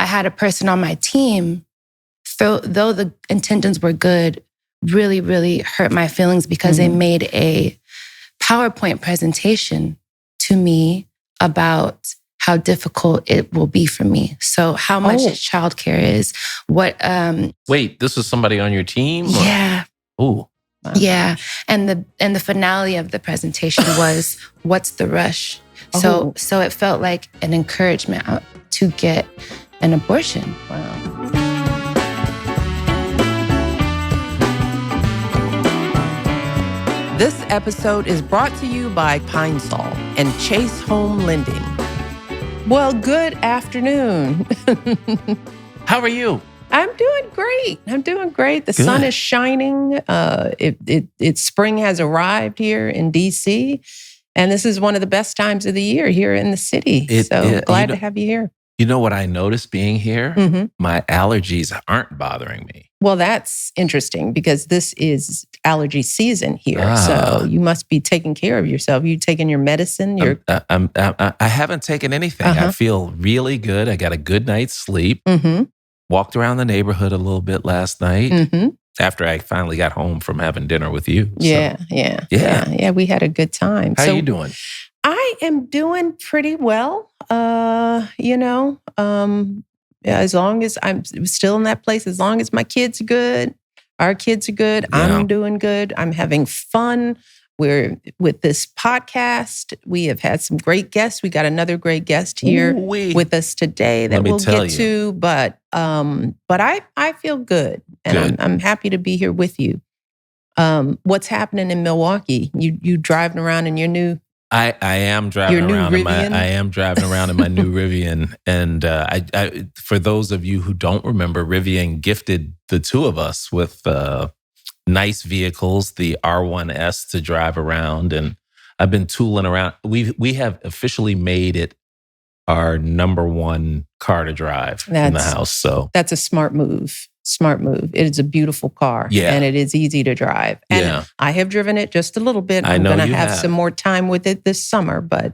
had a person on my team, though the intentions were good, really, really hurt my feelings because they made a PowerPoint presentation to me about how difficult it will be for me. So how much childcare is, what... Wait, this is somebody on your team? Yeah. Ooh. Wow. Yeah. And the finale of the presentation was, what's the rush? So it felt like an encouragement to get an abortion. Wow. This episode is brought to you by Pine Sol and Chase Home Lending. Well, good afternoon. How are you? I'm doing great. The sun is shining. Spring has arrived here in DC, and this is one of the best times of the year here in the city. Glad to have you here. You know what I noticed being here? Mm-hmm. My allergies aren't bothering me. Well, that's interesting because this is allergy season here. So you must be taking care of yourself. You taking your medicine? I haven't taken anything. I feel really good. I got a good night's sleep. Mm-hmm. Walked around the neighborhood a little bit last night after I finally got home from having dinner with you. Yeah. We had a good time. How are you doing? I am doing pretty well. As long as I'm still in that place, as long as my kids are good, our kids are good, I'm doing good. I'm having fun. We're with this podcast. We have had some great guests. We got another great guest here with us today that we'll get to. But I feel good, and I'm happy to be here with you. What's happening in Milwaukee? You driving around in your new? I am driving around in my new Rivian, and I for those of you who don't remember, Rivian gifted the two of us with nice vehicles, the R1S to drive around, and I've been tooling around. We have officially made it our number one car to drive in the house. So that's a smart move. It is a beautiful car, and it is easy to drive. And I have driven it just a little bit. I'm going to have some more time with it this summer, but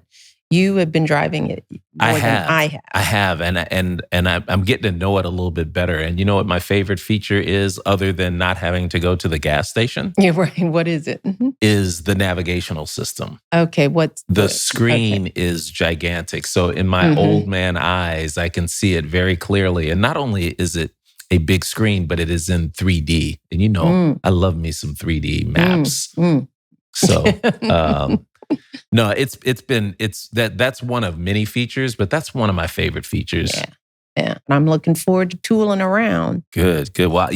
you have been driving it more than I have. And I'm getting to know it a little bit better. And you know what my favorite feature is, other than not having to go to the gas station? Yeah, right. What is it? Is the navigational system. Okay, the screen is gigantic. So in my old man eyes, I can see it very clearly. And not only is it a big screen, but it is in 3D. And I love me some 3D maps. So no, that's one of many features, but that's one of my favorite features. Yeah. And I'm looking forward to tooling around. Good. Well,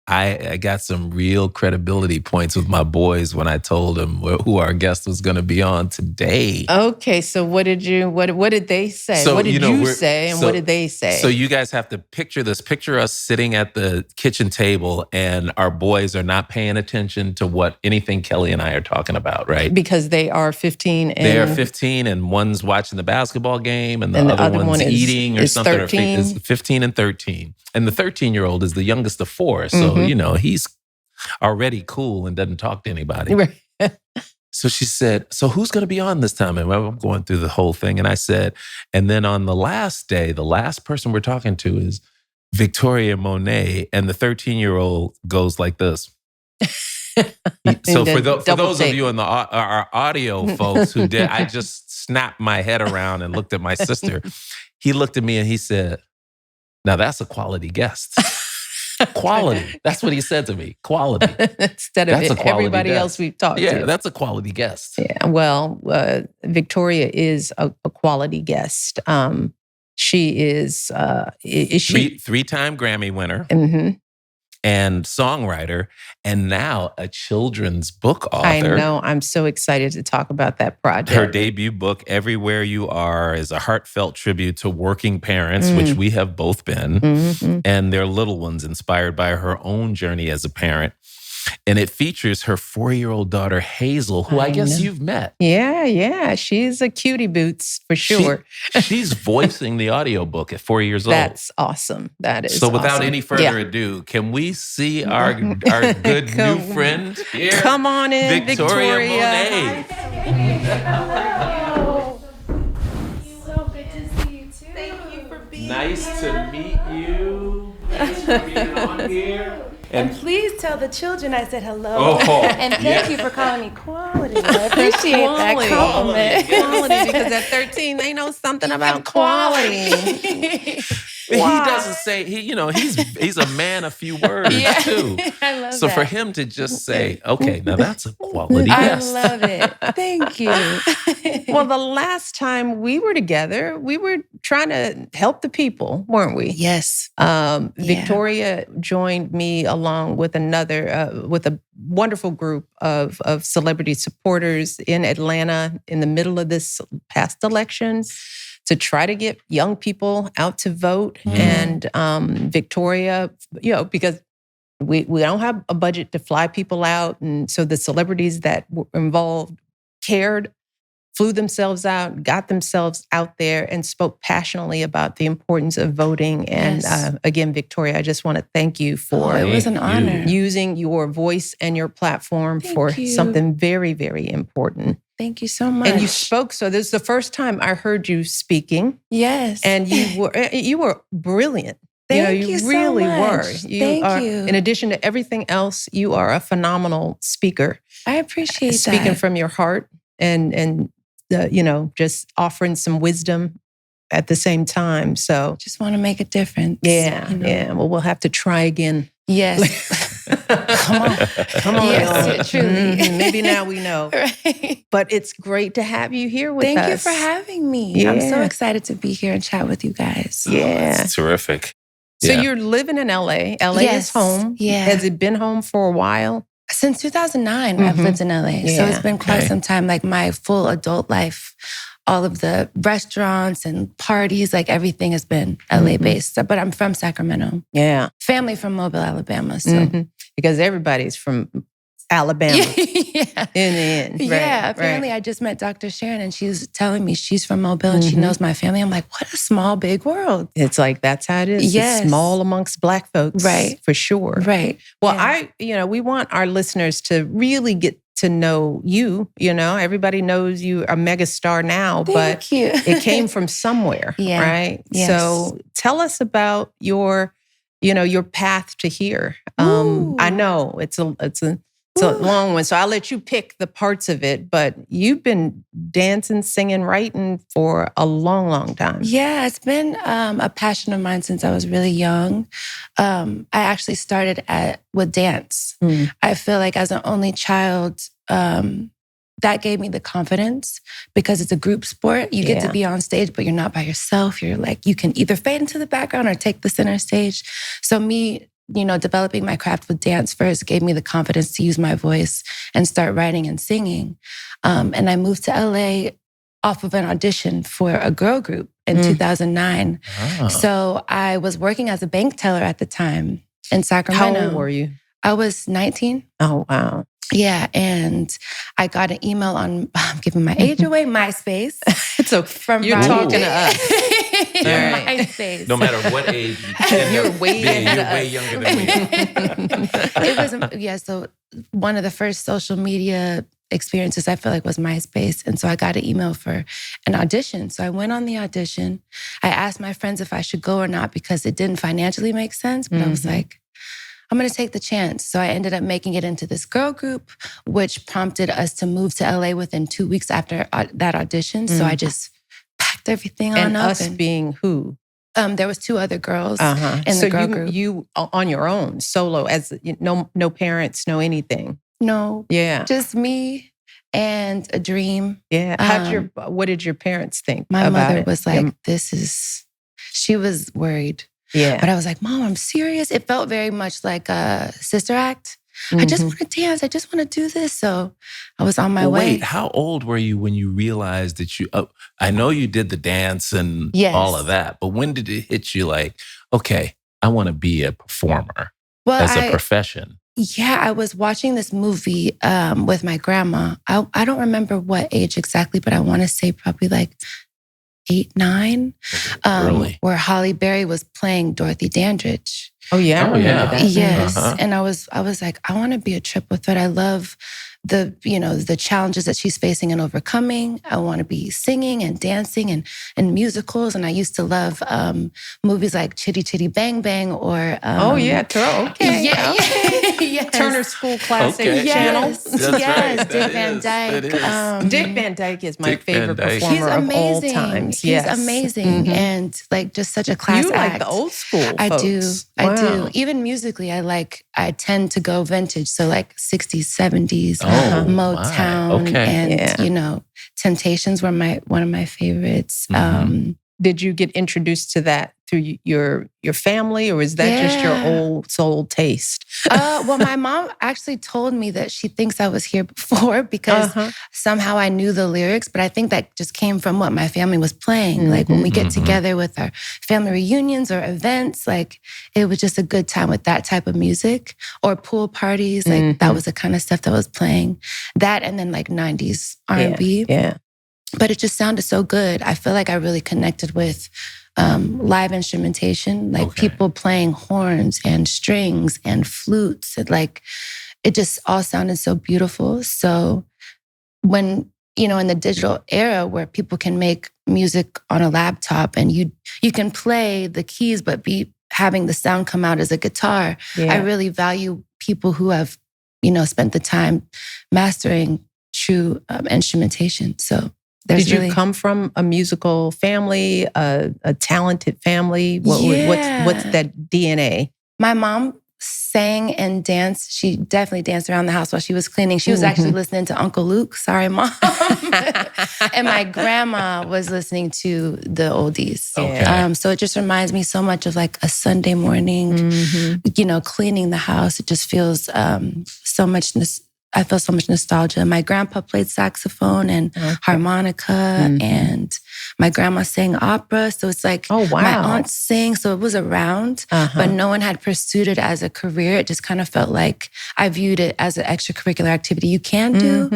I got some real credibility points with my boys when I told them who our guest was going to be on today. Okay, so what did they say? So, what did you say, and what did they say? So you guys have to picture this. Picture us sitting at the kitchen table, and our boys are not paying attention to anything Kelly and I are talking about, right? Because they are 15. They are 15, and one's watching the basketball game, and the other one's eating or something. 13. Is 15 and 13. And the 13-year-old is the youngest of four. So, he's already cool and doesn't talk to anybody. Right. So she said, so who's going to be on this time? And I'm going through the whole thing. And I said, and then on the last day, the last person we're talking to is Victoria Monét. And the 13-year-old goes like this. So for those of you in our audio folks who did, I just snapped my head around and looked at my sister. He looked at me and he said, now that's a quality guest. Quality. That's what he said to me. Quality. Instead of everybody else we've talked to. Yeah, that's a quality guest. Yeah, well, Victoria is a quality guest. She is she three-time Grammy winner. Mm-hmm. And songwriter, and now a children's book author. I know. I'm so excited to talk about that project. Her debut book, Everywhere You Are, is a heartfelt tribute to working parents, which we have both been, and their little ones, inspired by her own journey as a parent. And it features her 4-year-old daughter, Hazel, who I guess you've met. Yeah. She's a cutie boots for sure. She's voicing the audiobook at 4 years old. That's awesome. That is so without awesome. any further ado, can we see our good new friend here? Come on in, Victoria. Monét. Hello. So good to see you too. Nice Nice to meet you. Thanks for being on here. And please tell the children I said hello. Oh, and thank you for calling me quality. I appreciate that compliment. Quality, because at 13 they know something about quality. He doesn't say he's a man of few words too. I love so that. for him to just say, okay, now that's a quality I guest. love it. Thank you. Well, the last time we were together, we were trying to help the people, weren't we? Yes. Victoria joined me along with with a wonderful group of celebrity supporters in Atlanta in the middle of this past election to try to get young people out to vote. And Victoria, because we don't have a budget to fly people out. And so the celebrities that were involved cared, flew themselves out, got themselves out there, and spoke passionately about the importance of voting. And again, Victoria, I just want to thank you for it was an honor. Using your voice and your platform for something very, very important. Thank you so much. And you spoke. So this is the first time I heard you speaking. Yes. And you were brilliant. Thank you so really much. were. Thank you. In addition to everything else, you are a phenomenal speaker. I appreciate that. Speaking from your heart and just offering some wisdom at the same time. So just want to make a difference. Yeah. Well, we'll have to try again. Yes. Come on. Yes, truly. Maybe now we know. Right. But it's great to have you here with us. Thank you for having me. Yeah. I'm so excited to be here and chat with you guys. Yeah. That's terrific. So you're living in LA. LA is home. Yeah. Has it been home for a while? Since 2009, I've lived in LA. Yeah. So it's been quite some time, like my full adult life. All of the restaurants and parties, like everything has been LA based. But I'm from Sacramento. Yeah. Family from Mobile, Alabama. So because everybody's from Alabama yeah. in the end. Right, yeah. Apparently I just met Dr. Sharon and she's telling me she's from Mobile and she knows my family. I'm like, what a small, big world. It's like, that's how it is. Yes. It's small amongst Black folks. Right. For sure. Right. Well, we want our listeners to really get to know you. Everybody knows you a megastar now, Thank you. it came from somewhere, right? Yes. So tell us about your path to here. I know it's a long one, so I'll let you pick the parts of it, but you've been dancing, singing, writing for a long, long time. Yeah, it's been a passion of mine since I was really young. I actually started with dance. I feel like as an only child, that gave me the confidence because it's a group sport. You get to be on stage, but you're not by yourself. You're like, you can either fade into the background or take the center stage. So me, developing my craft with dance first gave me the confidence to use my voice and start writing and singing. And I moved to LA off of an audition for a girl group in 2009. Oh. So I was working as a bank teller at the time in Sacramento. How old were you? I was 19. Oh, wow. Yeah, and I got an email on, I'm giving my age away, MySpace. So from you're talking to us. MySpace. No matter what age, you're way younger than me. It was, so one of the first social media experiences I feel like was MySpace. And so I got an email for an audition. So I went on the audition. I asked my friends if I should go or not because it didn't financially make sense, but I was like, I'm going to take the chance. So I ended up making it into this girl group, which prompted us to move to LA within 2 weeks after that audition. So I just packed everything on and up. Us being who? There was 2 other girls in the girl group. You on your own, solo, as no parents, no anything. No. Yeah. Just me and a dream. Yeah. What did your parents think? My mother it? was like, she was worried. Yeah. But I was like, Mom, I'm serious. It felt very much like a sister act. I just want to dance. I just want to do this. So I was on my way. Wait, how old were you when you realized that I know you did the dance and all of that, but when did it hit you like, okay, I want to be a performer as a profession? Yeah, I was watching this movie with my grandma. I don't remember what age exactly, but I want to say probably like 8, 9, where Halle Berry was playing Dorothy Dandridge. Oh yeah, I remember that. Yes, and I was like, I want to be a triple threat. I love the challenges that she's facing and overcoming. I want to be singing and dancing and musicals. And I used to love movies like Chitty Chitty Bang Bang or okay. Yes. Turner School Classic Channel. Dick Van Dyke. Dick Van Dyke is my favorite performer of all times. He's amazing and like just such a class act. You like the old school I folks. I do. Even musically, I tend to go vintage. So like 60s, 70s, Motown, and Temptations were one of my favorites. Did you get introduced to that through your family, or is that just your old soul taste? Well, my mom actually told me that she thinks I was here before because somehow I knew the lyrics, but I think that just came from what my family was playing. Like when we get together with our family reunions or events, like it was just a good time with that type of music, or pool parties. Like that was the kind of stuff that was playing. That and then like 90s R&B. Yeah. But it just sounded so good. I feel like I really connected with live instrumentation, like people playing horns and strings and flutes. It just all sounded so beautiful. So when, in the digital era where people can make music on a laptop and you can play the keys, but be having the sound come out as a guitar, I really value people who have, spent the time mastering true instrumentation. So did you come from a musical family, a talented family? What's that DNA? My mom sang and danced. She definitely danced around the house while she was cleaning. She was actually listening to Uncle Luke. Sorry, Mom. And my grandma was listening to the oldies. So it just reminds me so much of like a Sunday morning, cleaning the house. It just feels I feel so much nostalgia. My grandpa played saxophone and harmonica, and my grandma sang opera. So it's like my aunt sang, so it was around, but no one had pursued it as a career. It just kind of felt like I viewed it as an extracurricular activity you can do,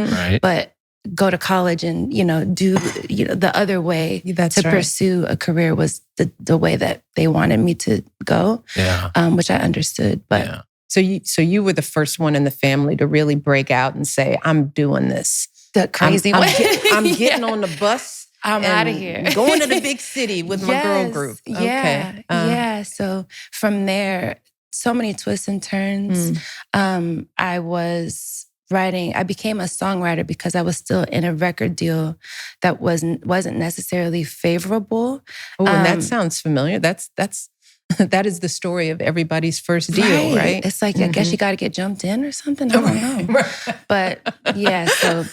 but go to college and, do, the other way pursue a career was the way that they wanted me to go, which I understood. But So you were the first one in the family to really break out and say, I'm doing this. The crazy way. I'm getting on the bus. I'm out of here. Going to the big city with my girl group. Yeah. So from there, so many twists and turns. I was writing. I became a songwriter because I was still in a record deal that wasn't necessarily favorable. Oh, and that sounds familiar. That is the story of everybody's first deal, right? It's like, I guess you got to get jumped in or something. I don't know. But so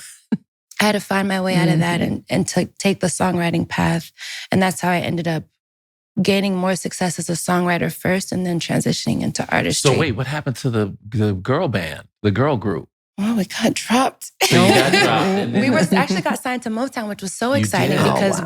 I had to find my way out of that and to take the songwriting path. And that's how I ended up gaining more success as a songwriter first and then transitioning into artistry. So wait, what happened to the girl band, the girl group? Oh, we got dropped. So you got dropped. We actually got signed to Motown, which was so exciting because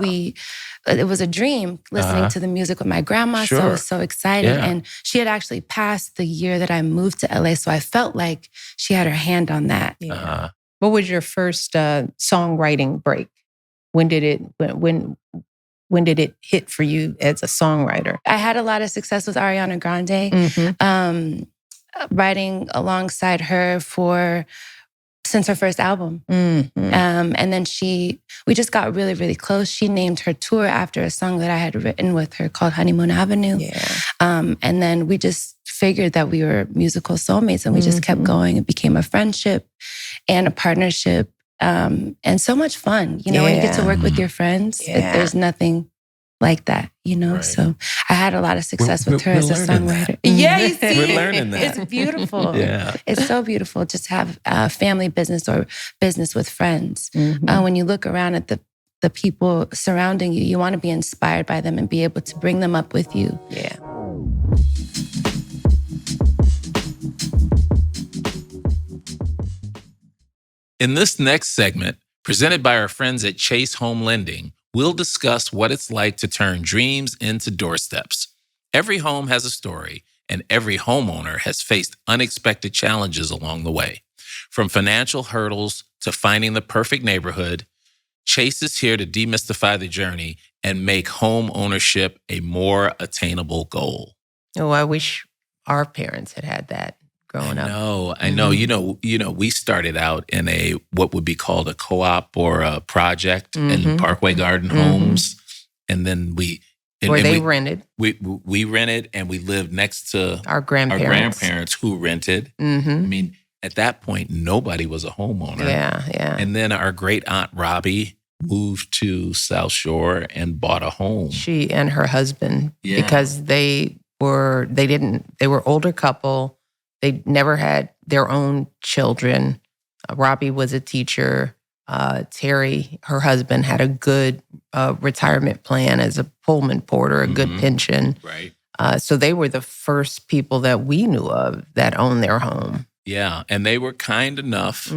it was a dream listening to the music with my grandma. So I was so excited. Yeah. And she had actually passed the year that I moved to LA. So I felt like she had her hand on that. Yeah. What was your first songwriting break? When did it hit for you as a songwriter? I had a lot of success with Ariana Grande. Writing alongside her since her first album. And then we just got really, really close. She named her tour after a song that I had written with her called Honeymoon Avenue. And then we just figured that we were musical soulmates and we just kept going. It became a friendship and a partnership and so much fun. When you get to work with your friends, there's nothing like that, Right. So I had a lot of success with her as a songwriter. That. You see, We're learning that. It's beautiful. Yeah. It's so beautiful just to have family business or business with friends. When you look around at the people surrounding you, you want to be inspired by them and be able to bring them up with you. Yeah. In this next segment, presented by our friends at Chase Home Lending, we'll discuss what it's like to turn dreams into doorsteps. Every home has a story, and every homeowner has faced unexpected challenges along the way. From financial hurdles to finding the perfect neighborhood, Chase is here to demystify the journey and make home ownership a more attainable goal. Oh, I wish our parents had that growing up. I know. We started out in what would be called a co-op or a project in Parkway Garden Homes, and then we rented. We rented, and we lived next to our grandparents who rented. I mean, at that point, nobody was a homeowner. Yeah. And then our great aunt Robbie moved to South Shore and bought a home. She and her husband, because they were older couple. They never had their own children. Robbie was a teacher. Terry, her husband, had a good retirement plan as a Pullman porter, a good pension. Right. So they were the first people that we knew of that owned their home. Yeah, and they were kind enough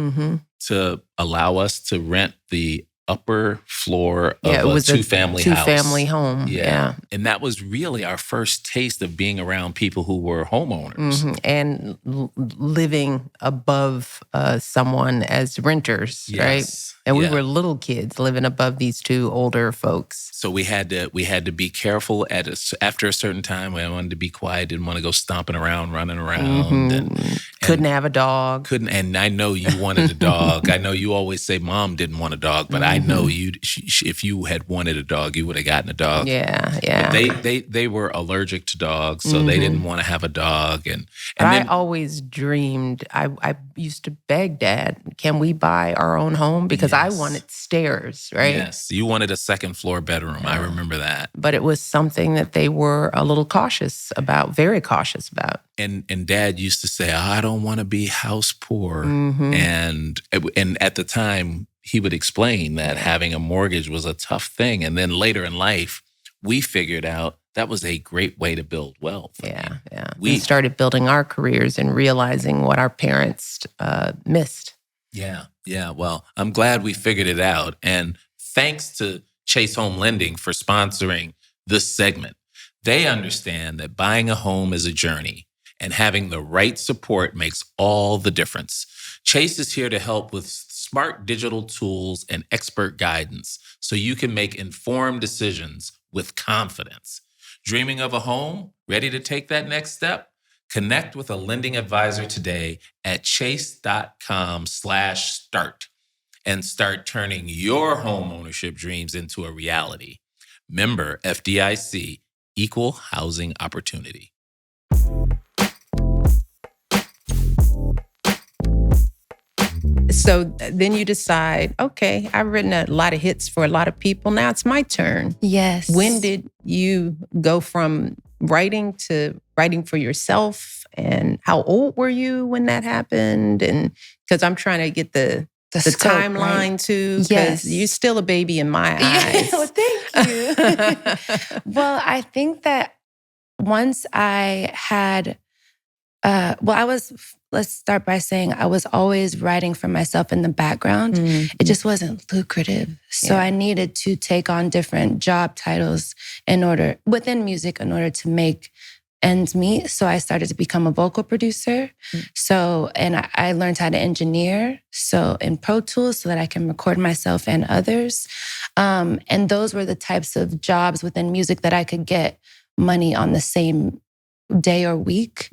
to allow us to rent the upper floor of it was a two-family house. Two-family home, yeah. And that was really our first taste of being around people who were homeowners. And living above someone as renters, right? And we were little kids living above these two older folks. So we had to be careful after a certain time. I wanted to be quiet, didn't want to go stomping around, running around. And couldn't have a dog. And I know you wanted a dog. I know you always say Mom didn't want a dog, but I know if you had wanted a dog, you would have gotten a dog. Yeah. But they were allergic to dogs, so they didn't want to have a dog. And I always dreamed, I used to beg Dad, can we buy our own home? Because I wanted stairs, right? Yes, you wanted a second floor bedroom. I remember that. But it was something that they were a little cautious about, very cautious about. And Dad used to say, I don't want to be house poor. And at the time, he would explain that having a mortgage was a tough thing. And then later in life, we figured out that was a great way to build wealth. Yeah. We started building our careers and realizing what our parents missed. Yeah. Well, I'm glad we figured it out. And thanks to Chase Home Lending for sponsoring this segment. They understand that buying a home is a journey, and having the right support makes all the difference. Chase is here to help with smart digital tools and expert guidance so you can make informed decisions with confidence. Dreaming of a home? Ready to take that next step? Connect with a lending advisor today at chase.com/start and start turning your home ownership dreams into a reality. Member FDIC, Equal Housing Opportunity. So then you decide, okay, I've written a lot of hits for a lot of people. Now it's my turn. Yes. When did you go from writing to writing for yourself? And how old were you when that happened? And because I'm trying to get the scope, timeline right? Too, because you're still a baby in my eyes. Well, thank you. Well, I think that once I had, let's start by saying I was always writing for myself in the background. It just wasn't lucrative. So I needed to take on different job titles within music in order to make ends meet. So I started to become a vocal producer. And I learned how to engineer. So in Pro Tools so that I can record myself and others. And those were the types of jobs within music that I could get money on the same day or week.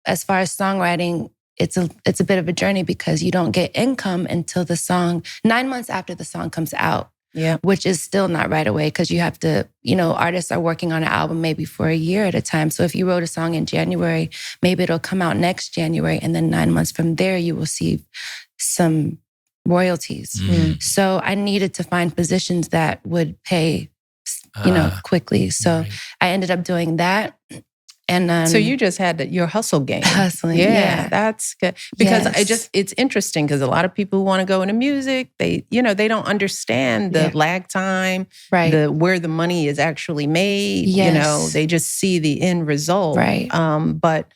As far as songwriting, it's a bit of a journey because you don't get income until 9 months after the song comes out. Yeah, which is still not right away because you have to, artists are working on an album maybe for a year at a time. So if you wrote a song in January, maybe it'll come out next January. And then 9 months from there, you will see some royalties. So I needed to find positions that would pay, quickly. So I ended up doing that. And so you just had your hustle game. Hustling. Yeah, that's good. Because it's interesting because a lot of people who want to go into music, they don't understand the lag time, right? Where the money is actually made. Yes. They just see the end result. Right. But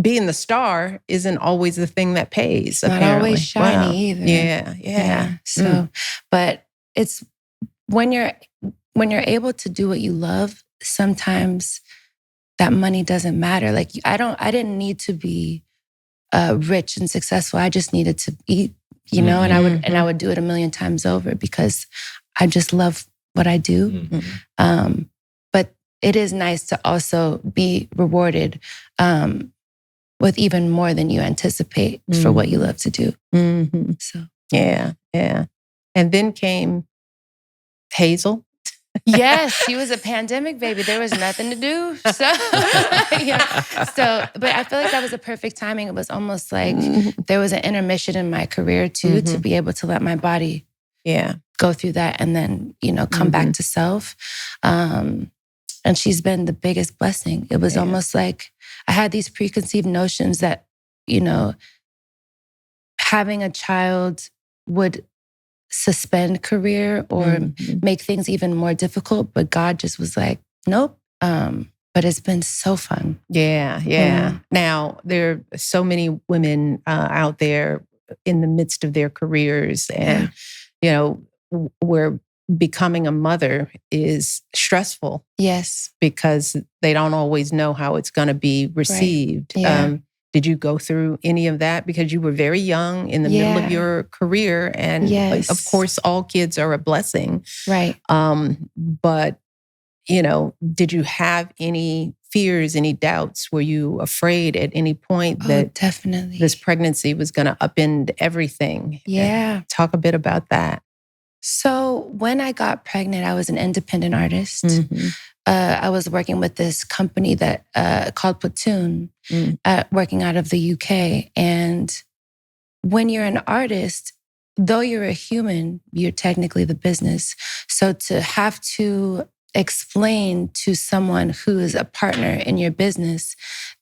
being the star isn't always the thing that pays. It's not always shiny either. Yeah. So, but it's when you're able to do what you love, sometimes that money doesn't matter. Like I didn't need to be rich and successful. I just needed to eat, and I would do it a million times over because I just love what I do. But it is nice to also be rewarded with even more than you anticipate for what you love to do. So yeah. And then came Hazel. Yes, she was a pandemic baby. There was nothing to do. So, but I feel like that was a perfect timing. It was almost like there was an intermission in my career too, to be able to let my body go through that and then, come back to self. And she's been the biggest blessing. It was almost like I had these preconceived notions that, having a child would suspend career or make things even more difficult. But God just was like, nope. But it's been so fun. Yeah. Now, there are so many women out there in the midst of their careers. And, where becoming a mother is stressful. Yes. Because they don't always know how it's going to be received. Right. Yeah. Did you go through any of that? Because you were very young in the middle of your career. And of course, all kids are a blessing. Right. But, did you have any fears, any doubts? Were you afraid at any point that definitely this pregnancy was going to upend everything? Yeah. Talk a bit about that. So when I got pregnant, I was an independent artist. I was working with this company that called Platoon, working out of the UK. And when you're an artist, though you're a human, you're technically the business. So to have to explain to someone who is a partner in your business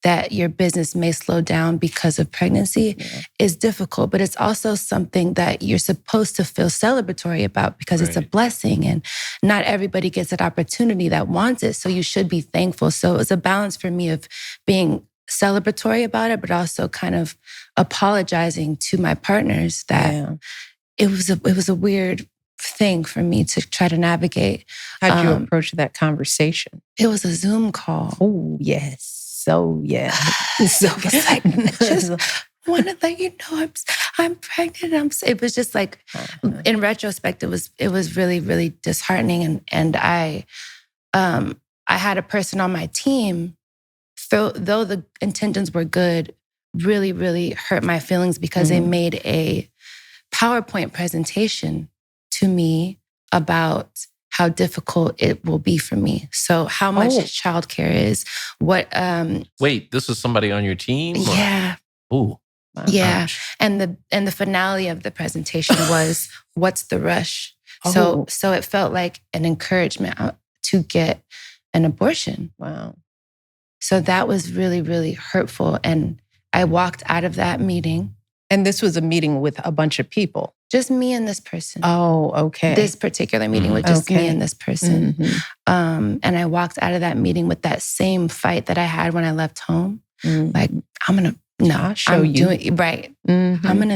that your business may slow down because of pregnancy is difficult, but it's also something that you're supposed to feel celebratory about because it's a blessing and not everybody gets that opportunity that wants it. So you should be thankful. So it was a balance for me of being celebratory about it, but also kind of apologizing to my partners that it was a weird thing for me to try to navigate. How'd you approach that conversation? It was a Zoom call. Oh, yes. So, yeah. So it's like, just want to let you know I'm pregnant. It was just like, in retrospect, it was really, really disheartening. And I had a person on my team, though the intentions were good, really, really hurt my feelings because they made a PowerPoint presentation to me about how difficult it will be for me. So how much childcare is, what... Wait, this was somebody on your team? Yeah. Ooh. Yeah. And the finale of the presentation was, what's the rush? So it felt like an encouragement to get an abortion. Wow. So that was really, really hurtful. And I walked out of that meeting. And this was a meeting with a bunch of people? Just me and this person. Oh, okay. This particular meeting with just me and this person. And I walked out of that meeting with that same fight that I had when I left home. Like, I'm going to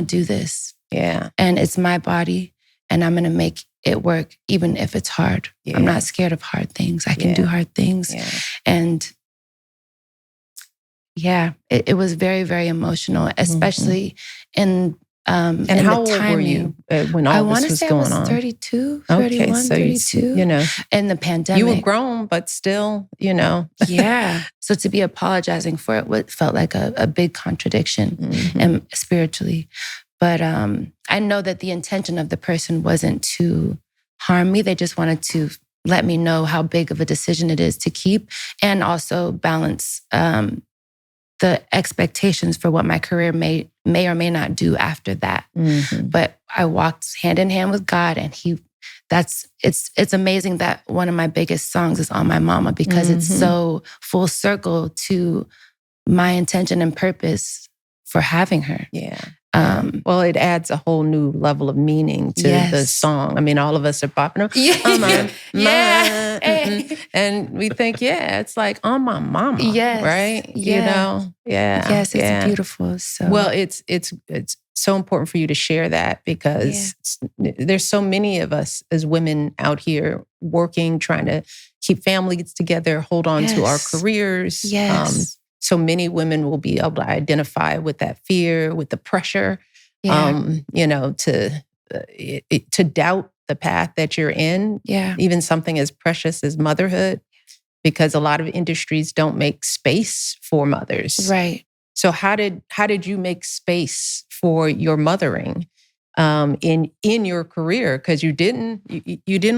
do this. Yeah. And it's my body and I'm going to make it work even if it's hard. Yeah. I'm not scared of hard things. I can do hard things. Yeah. And it was very, very emotional, especially in and how old were you when all this was going on? I want to say I was 32, 31, so 32. In the pandemic. You were grown, but still, Yeah. So to be apologizing for it felt like a big contradiction and spiritually. But I know that the intention of the person wasn't to harm me. They just wanted to let me know how big of a decision it is to keep and also balance the expectations for what my career may or may not do after that. But I walked hand in hand with God, and it's amazing that one of my biggest songs is On My Mama because it's so full circle to my intention and purpose for having her. Yeah. Well, it adds a whole new level of meaning to the song. I mean, all of us are popping up. And we think, it's like on my mama. Yes. Right? Yeah. Yes, it's beautiful. So well, it's so important for you to share that because there's so many of us as women out here working, trying to keep families together, hold on to our careers. Yes. So many women will be able to identify with that fear, with the pressure, to doubt the path that you're in. Yeah. Even something as precious as motherhood, because a lot of industries don't make space for mothers. Right. So how did you make space for your mothering in your career? Because you didn't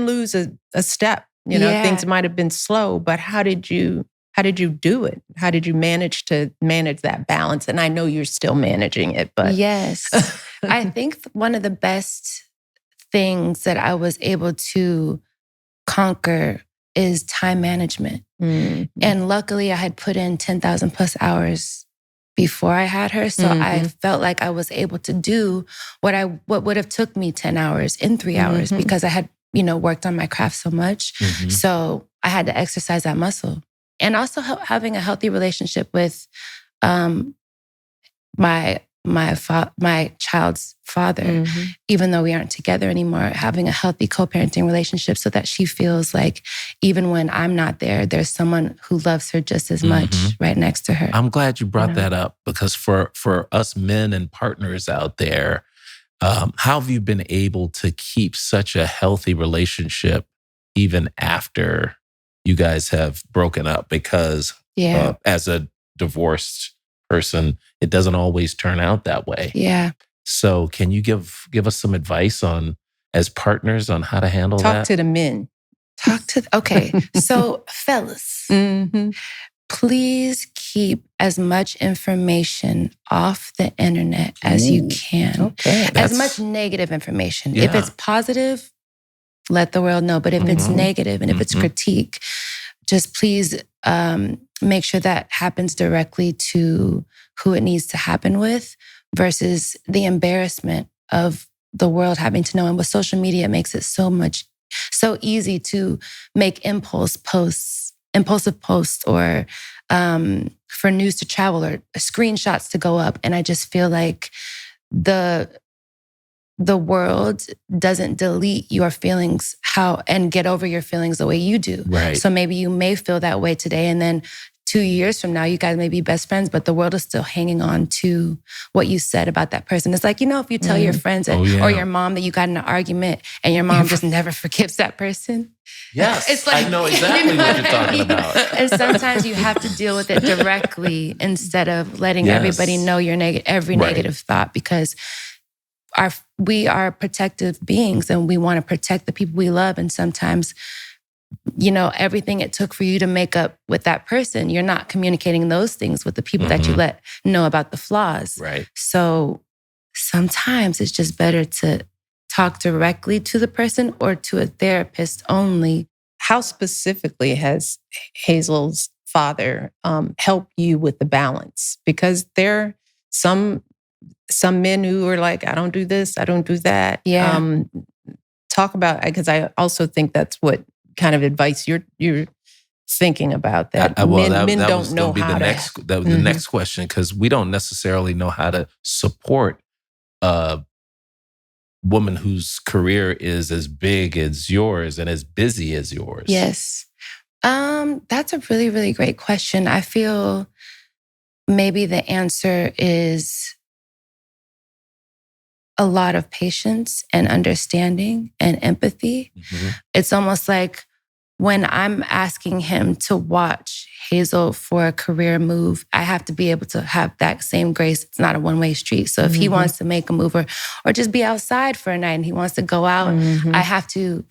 lose a step. You know, things might have been slow, but how did you do it? How did you manage that balance? And I know you're still managing it, but yes, I think one of the best things that I was able to conquer is time management. Mm-hmm. And luckily I had put in 10,000 plus hours before I had her. So I felt like I was able to do what would have took me 10 hours in 3 hours because I had, worked on my craft so much. So I had to exercise that muscle. And also having a healthy relationship with my child's father, even though we aren't together anymore, having a healthy co-parenting relationship so that she feels like even when I'm not there, there's someone who loves her just as much right next to her. I'm glad you brought that up because for us men and partners out there, how have you been able to keep such a healthy relationship even after you guys have broken up? Because as a divorced person, it doesn't always turn out that way. Yeah. So can you give us some advice as partners on how to handle that? Talk to the men. Okay. So fellas, please keep as much information off the internet as you can. Okay. As much negative information. Yeah. If it's positive, let the world know. But if it's negative and if it's critique, just please make sure that happens directly to who it needs to happen with versus the embarrassment of the world having to know. And with social media, it makes it so easy to make impulsive posts or for news to travel or screenshots to go up. And I just feel like the world doesn't delete your feelings and get over your feelings the way you do. Right. So maybe you may feel that way today, and then 2 years from now, you guys may be best friends, but the world is still hanging on to what you said about that person. It's like, if you tell your friends or your mom that you got in an argument and your mom just never forgives that person. Yes, it's like, I know exactly what you're talking about. And sometimes you have to deal with it directly instead of letting everybody know your negative thought, because we are protective beings and we want to protect the people we love. And sometimes, everything it took for you to make up with that person, you're not communicating those things with the people that you let know about the flaws. Right. So sometimes it's just better to talk directly to the person or to a therapist only. How specifically has Hazel's father helped you with the balance? Because there are some men who are like, I don't do this, I don't do that. Yeah. Talk about, because I also think that's what kind of advice you're thinking about, that men don't know how to. That was the next question, because we don't necessarily know how to support a woman whose career is as big as yours and as busy as yours. Yes. That's a really, really great question. I feel maybe the answer is a lot of patience and understanding and empathy. It's almost like when I'm asking him to watch Hazel for a career move, I have to be able to have that same grace. It's not a one-way street. So if he wants to make a move or just be outside for a night and he wants to go out, I have to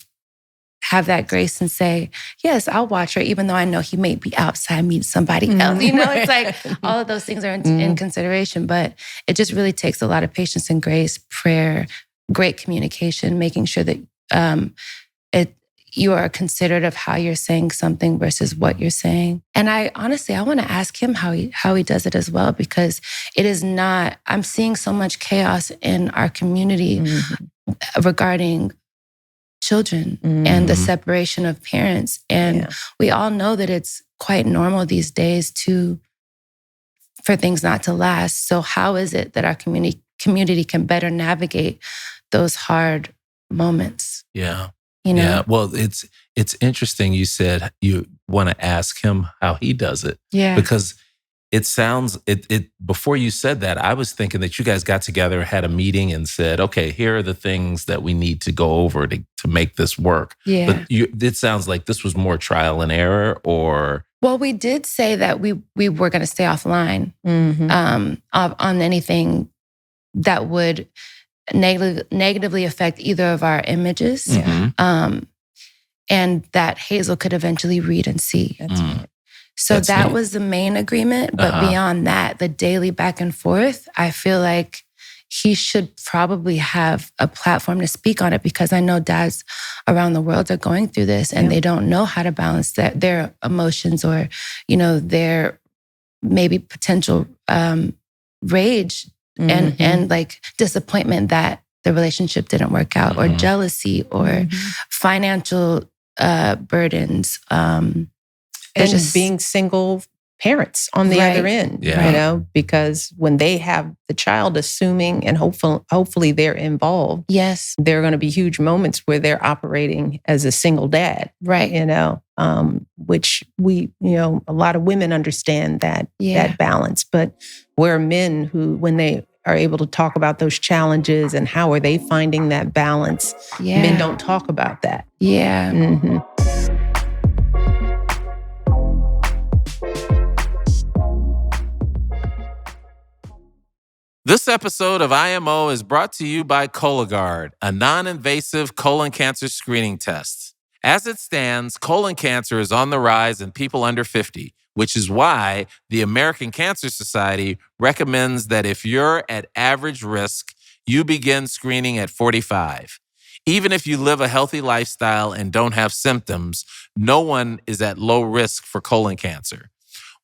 have that grace and say, yes, I'll watch her, even though I know he may be outside meeting somebody else. It's like all of those things are in consideration, but it just really takes a lot of patience and grace, prayer, great communication, making sure that you are considerate of how you're saying something versus what you're saying. And I want to ask him how he does it as well, because it is not, I'm seeing so much chaos in our community regarding children and the separation of parents. And we all know that it's quite normal these days for things not to last. So how is it that our community can better navigate those hard moments? Yeah. Yeah. Well, it's interesting you said you want to ask him how he does it. Yeah. Because it sounds, before you said that, I was thinking that you guys got together, had a meeting and said, okay, here are the things that we need to go over to make this work. Yeah. But it sounds like this was more trial and error, or Well, we did say that we were going to stay offline on anything that would negatively affect either of our images, and that Hazel could eventually read and see. That's right. So that was the main agreement. But beyond that, the daily back and forth, I feel like he should probably have a platform to speak on it, because I know dads around the world are going through this and they don't know how to balance their emotions or, their maybe potential rage and like disappointment that the relationship didn't work out, or jealousy, or financial burdens. And just being single parents on the other end, because when they have the child, assuming and hopefully they're involved, there are going to be huge moments where they're operating as a single dad, which we, a lot of women understand that balance, but we're men who, when they are able to talk about those challenges and how are they finding that balance, men don't talk about that. This episode of IMO is brought to you by Cologuard, a non-invasive colon cancer screening test. As it stands, colon cancer is on the rise in people under 50, which is why the American Cancer Society recommends that if you're at average risk, you begin screening at 45. Even if you live a healthy lifestyle and don't have symptoms, no one is at low risk for colon cancer.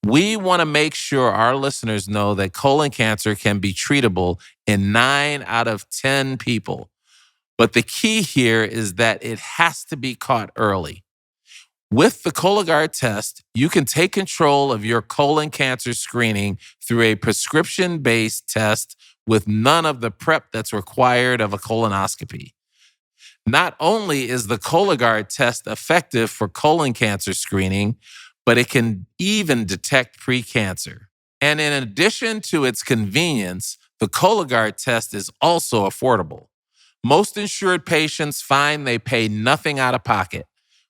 We want to make sure our listeners know that colon cancer can be treatable in 9 out of 10 people. But the key here is that it has to be caught early. With the Cologuard test, you can take control of your colon cancer screening through a prescription-based test with none of the prep that's required of a colonoscopy. Not only is the Cologuard test effective for colon cancer screening, but it can even detect precancer. And in addition to its convenience, the Cologuard test is also affordable. Most insured patients find they pay nothing out of pocket,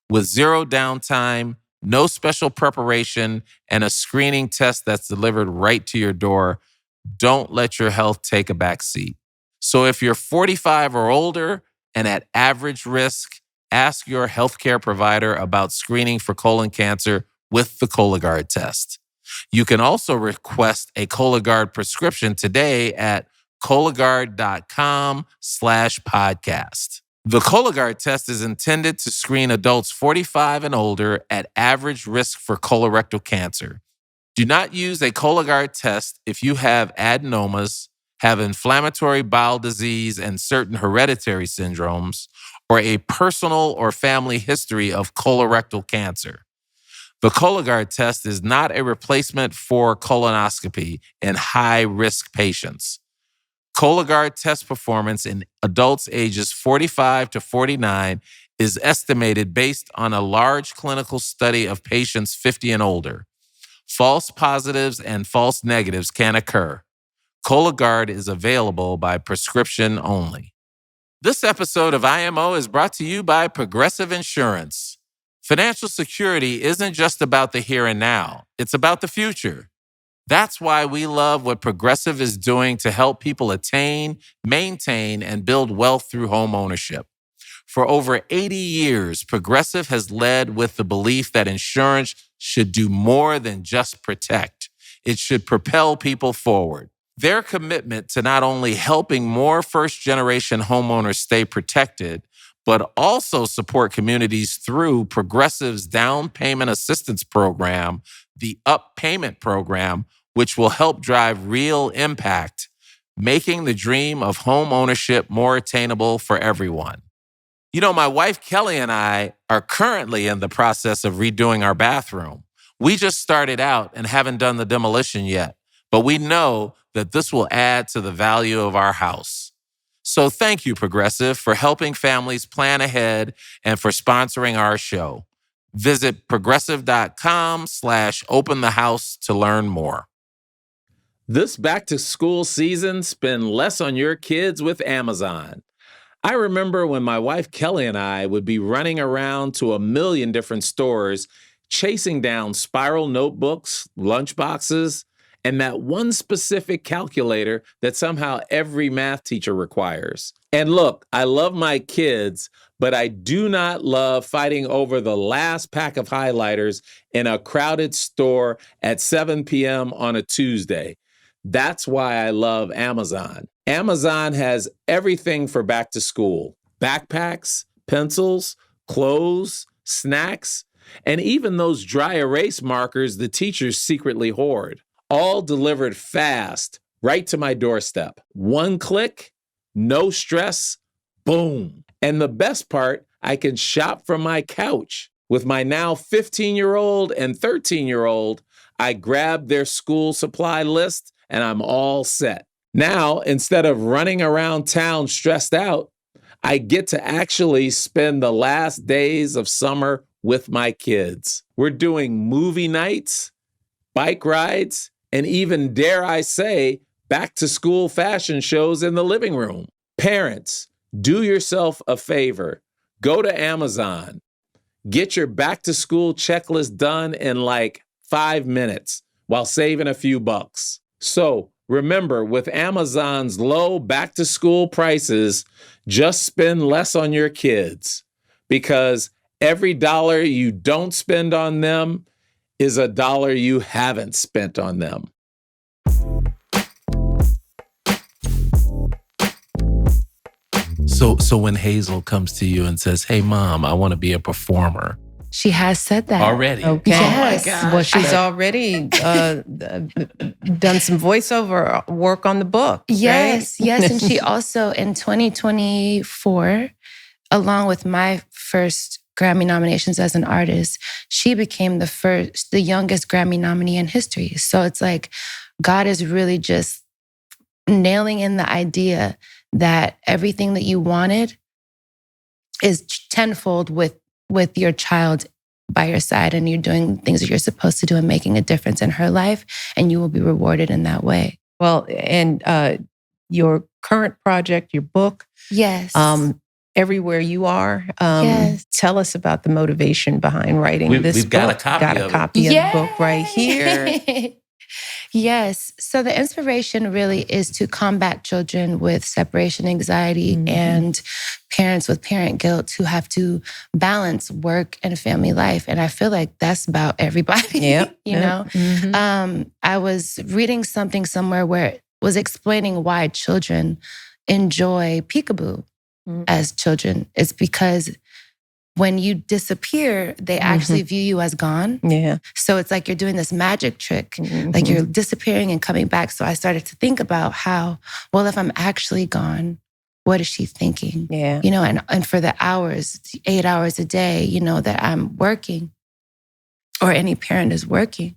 with zero downtime, no special preparation, and a screening test that's delivered right to your door. Don't let your health take a back seat. So if you're 45 or older and at average risk, ask your healthcare provider about screening for colon cancer with the Cologuard test. You can also request a Cologuard prescription today at Cologuard.com/podcast. The Cologuard test is intended to screen adults 45 and older at average risk for colorectal cancer. Do not use a Cologuard test if you have adenomas, have inflammatory bowel disease and certain hereditary syndromes, or a personal or family history of colorectal cancer. The Cologuard test is not a replacement for colonoscopy in high-risk patients. Cologuard test performance in adults ages 45 to 49 is estimated based on a large clinical study of patients 50 and older. False positives and false negatives can occur. Cologuard is available by prescription only. This episode of IMO is brought to you by Progressive Insurance. Financial security isn't just about the here and now. It's about the future. That's why we love what Progressive is doing to help people attain, maintain, and build wealth through home ownership. For over 80 years, Progressive has led with the belief that insurance should do more than just protect. It should propel people forward. Their commitment to not only helping more first-generation homeowners stay protected, but also support communities through Progressive's down payment assistance program, the Up Payment Program, which will help drive real impact, making the dream of home ownership more attainable for everyone. You know, my wife Kelly and I are currently in the process of redoing our bathroom. We just started out and haven't done the demolition yet, but we know that this will add to the value of our house. So thank you, Progressive, for helping families plan ahead and for sponsoring our show. Visit progressive.com/openthehouse to learn more. This back-to-school season, spend less on your kids with Amazon. I remember when my wife Kelly and I would be running around to a million different stores chasing down spiral notebooks, lunchboxes, and that one specific calculator that somehow every math teacher requires. And look, I love my kids, but I do not love fighting over the last pack of highlighters in a crowded store at 7 p.m. on a Tuesday. That's why I love Amazon. Amazon has everything for back to school: backpacks, pencils, clothes, snacks, and even those dry erase markers the teachers secretly hoard. All delivered fast, right to my doorstep. One click, no stress, boom. And the best part, I can shop from my couch. With my now 15-year-old and 13-year-old, I grab their school supply list and I'm all set. Now, instead of running around town stressed out, I get to actually spend the last days of summer with my kids. We're doing movie nights, bike rides, and even, dare I say, back to school fashion shows in the living room. Parents, do yourself a favor. Go to Amazon. Get your back to school checklist done in like 5 minutes while saving a few bucks. So remember, with Amazon's low back to school prices, just spend less on your kids, because every dollar you don't spend on them is a dollar you haven't spent on them. So when Hazel comes to you and says, "Hey, Mom, I want to be a performer," she has said that already. Okay. Yes. Oh my gosh. Well, she's already done some voiceover work on the book. Yes, right? yes. And she also, in 2024, along with my first Grammy nominations as an artist, she became the youngest Grammy nominee in history. So it's like God is really just nailing in the idea that everything that you wanted is tenfold with your child by your side, and you're doing things that you're supposed to do and making a difference in her life, and you will be rewarded in that way. Well, and your current project, your book, Yes. Everywhere You Are. Yes. Tell us about the motivation behind writing this We've book. got a copy got of a it. copy of the book right here. Yes. So the inspiration really is to combat children with separation anxiety and parents with parent guilt who have to balance work and family life. And I feel like that's about everybody, Yep. you know? Mm-hmm. I was reading something somewhere where it was explaining why children enjoy peekaboo as children. It's because when you disappear, they actually view you as gone. Yeah. So it's like you're doing this magic trick, like you're disappearing and coming back. So I started to think about how, well, if I'm actually gone, what is she thinking? Yeah. You know, and for the hours, 8 hours a day, you know, that I'm working, or any parent is working,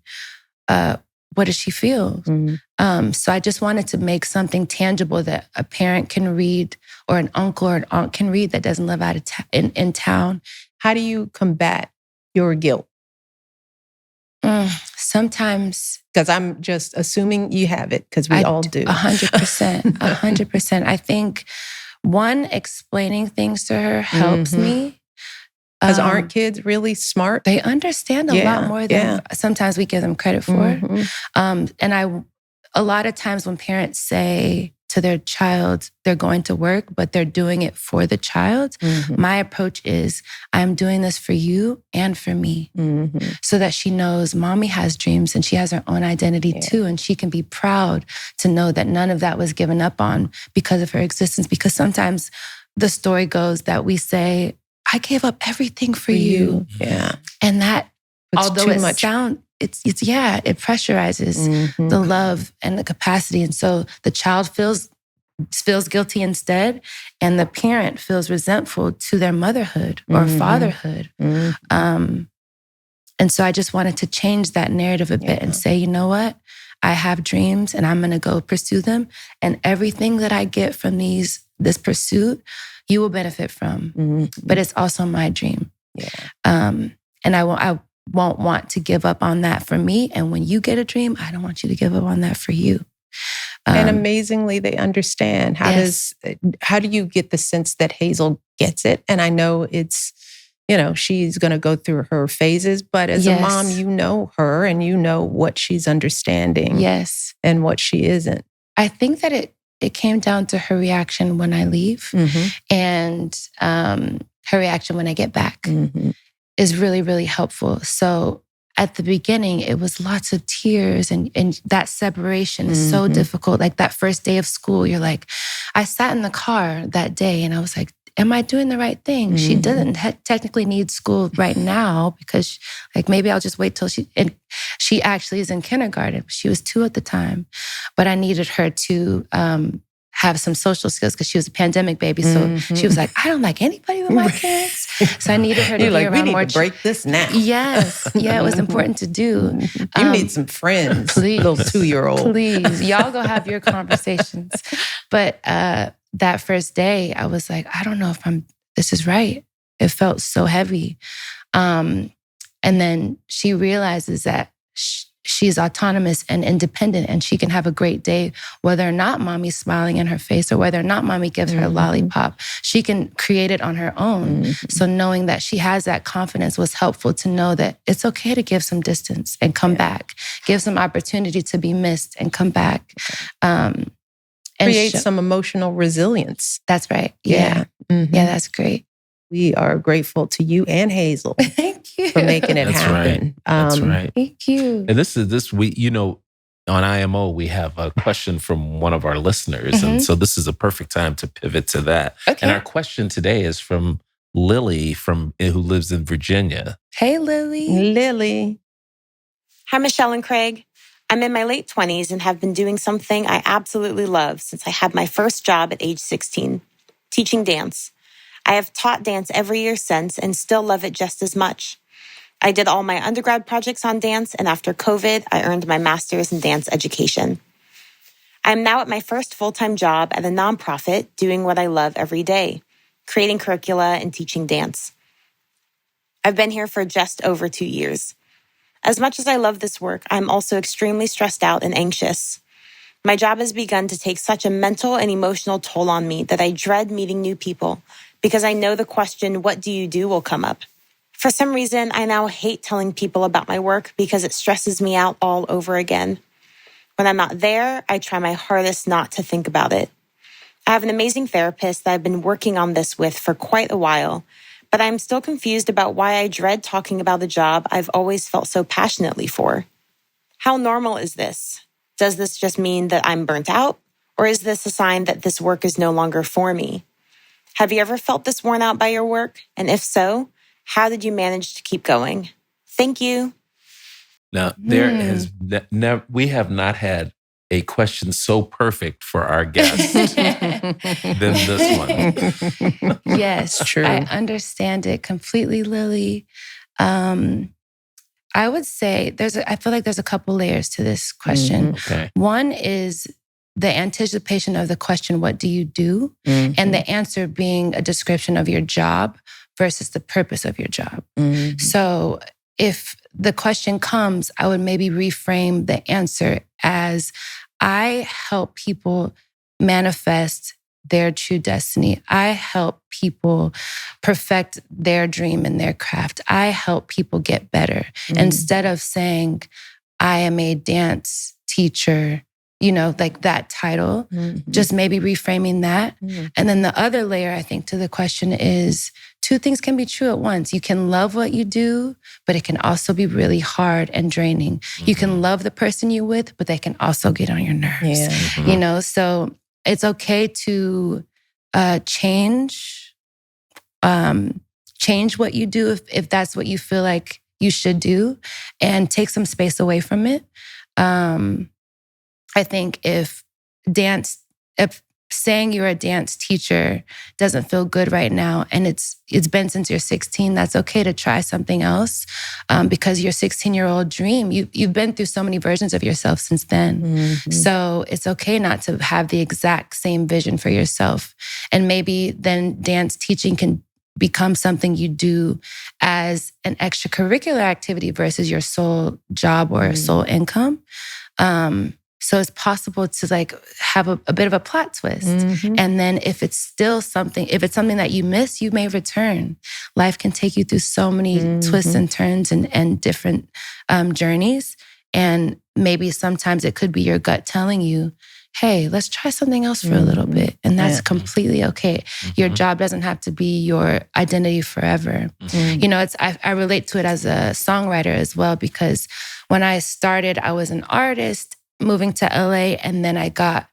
what does she feel? So I just wanted to make something tangible that a parent can read, or an uncle or an aunt can read that doesn't live out of in town. How do you combat your guilt? Sometimes, because I'm just assuming you have it, because we all do. 100%, 100%. I think, one, explaining things to her helps me. Because aren't kids really smart? They understand a lot more than sometimes we give them credit for. And a lot of times when parents say to their child, they're going to work, but they're doing it for the child, my approach is, I'm doing this for you and for me. So that she knows mommy has dreams and she has her own identity too. And she can be proud to know that none of that was given up on because of her existence. Because sometimes the story goes that we say, I gave up everything for you. Yeah. And that, It's although too it much. it pressurizes the love and the capacity. And so the child feels guilty instead, and the parent feels resentful to their motherhood or fatherhood. And so I just wanted to change that narrative a bit and say, you know what? I have dreams and I'm going to go pursue them. And everything that I get from this pursuit, you will benefit from. But it's also my dream. And I won't want to give up on that for me. And when you get a dream, I don't want you to give up on that for you. And amazingly, they understand. How do you get the sense that Hazel gets it? And I know it's she's going to go through her phases. But as a mom, you know her and you know what she's understanding. Yes. And what she isn't. I think that it came down to her reaction when I leave and her reaction when I get back is really, really helpful. So at the beginning, it was lots of tears and that separation is so difficult. Like that first day of school, you're like, I sat in the car that day and I was like, am I doing the right thing? She doesn't technically need school right now because like maybe I'll just wait till she actually is in kindergarten. She was 2 at the time, but I needed her to have some social skills because she was a pandemic baby. So she was like, I don't like anybody with my kids. So I needed her to be around we need more. To break this now. Yes. Yeah, it was important to do. You need some friends, please, little 2-year-old. Please, y'all go have your conversations. But that first day, I was like, I don't know if this is right. It felt so heavy. And then she realizes that she's autonomous and independent and she can have a great day, whether or not mommy's smiling in her face or whether or not mommy gives her a lollipop. She can create it on her own. So knowing that she has that confidence was helpful to know that it's okay to give some distance and come back, give some opportunity to be missed and come back. And create some emotional resilience. That's right. Yeah. Yeah, that's great. We are grateful to you and Hazel. Thank you. For making it happen. Right. That's right. Thank you. And this week, on IMO, we have a question from one of our listeners. And so this is a perfect time to pivot to that. Okay. And our question today is from Lily who lives in Virginia. Hey, Lily. Lily. Hi, Michelle and Craig. I'm in my late 20s and have been doing something I absolutely love since I had my first job at age 16, teaching dance. I have taught dance every year since and still love it just as much. I did all my undergrad projects on dance, and after COVID, I earned my master's in dance education. I am now at my first full-time job at a nonprofit doing what I love every day, creating curricula and teaching dance. I've been here for just over 2 years. As much as I love this work, I'm also extremely stressed out and anxious. My job has begun to take such a mental and emotional toll on me that I dread meeting new people because I know the question, what do you do, will come up. For some reason, I now hate telling people about my work because it stresses me out all over again. When I'm not there, I try my hardest not to think about it. I have an amazing therapist that I've been working on this with for quite a while, but I'm still confused about why I dread talking about a job I've always felt so passionately for. How normal is this? Does this just mean that I'm burnt out? Or is this a sign that this work is no longer for me? Have you ever felt this worn out by your work? And if so, how did you manage to keep going? Thank you. Now, we have not had a question so perfect for our guest than this one. Yes, true. I understand it completely, Lily. I would say I feel like there's a couple layers to this question. Okay. One is the anticipation of the question, what do you do? And the answer being a description of your job versus the purpose of your job. So if the question comes, I would maybe reframe the answer as I help people manifest their true destiny. I help people perfect their dream and their craft. I help people get better. Instead of saying, I am a dance teacher, like that title, just maybe reframing that. And then the other layer, I think, to the question is 2 things can be true at once. You can love what you do, but it can also be really hard and draining. You can love the person you're with, but they can also get on your nerves. So it's okay to change what you do if that's what you feel like you should do, and take some space away from it. I think if saying you're a dance teacher doesn't feel good right now, and it's been since you're 16, that's okay to try something else, because your 16-year-old dream, you've been through so many versions of yourself since then. So it's okay not to have the exact same vision for yourself. And maybe then dance teaching can become something you do as an extracurricular activity versus your sole job or sole income. So it's possible to like have a bit of a plot twist. And then if it's something that you miss, you may return. Life can take you through so many twists and turns and different journeys. And maybe sometimes it could be your gut telling you, hey, let's try something else for a little bit. And that's completely okay. Your job doesn't have to be your identity forever. You know, I relate to it as a songwriter as well, because when I started, I was an artist moving to LA, and then I got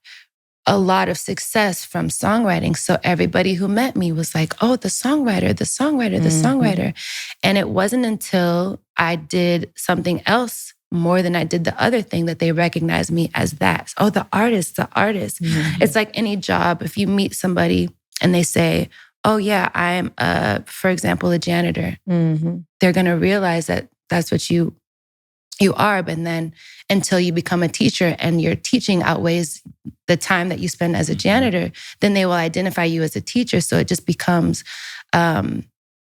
a lot of success from songwriting. So everybody who met me was like, oh, the songwriter, the songwriter, the songwriter. And it wasn't until I did something else more than I did the other thing that they recognized me as that. Oh, the artist, the artist. It's like any job. If you meet somebody and they say, oh yeah, I'm, for example, a janitor, they're going to realize that that's what you are. But then until you become a teacher and your teaching outweighs the time that you spend as a janitor, then they will identify you as a teacher. So it just becomes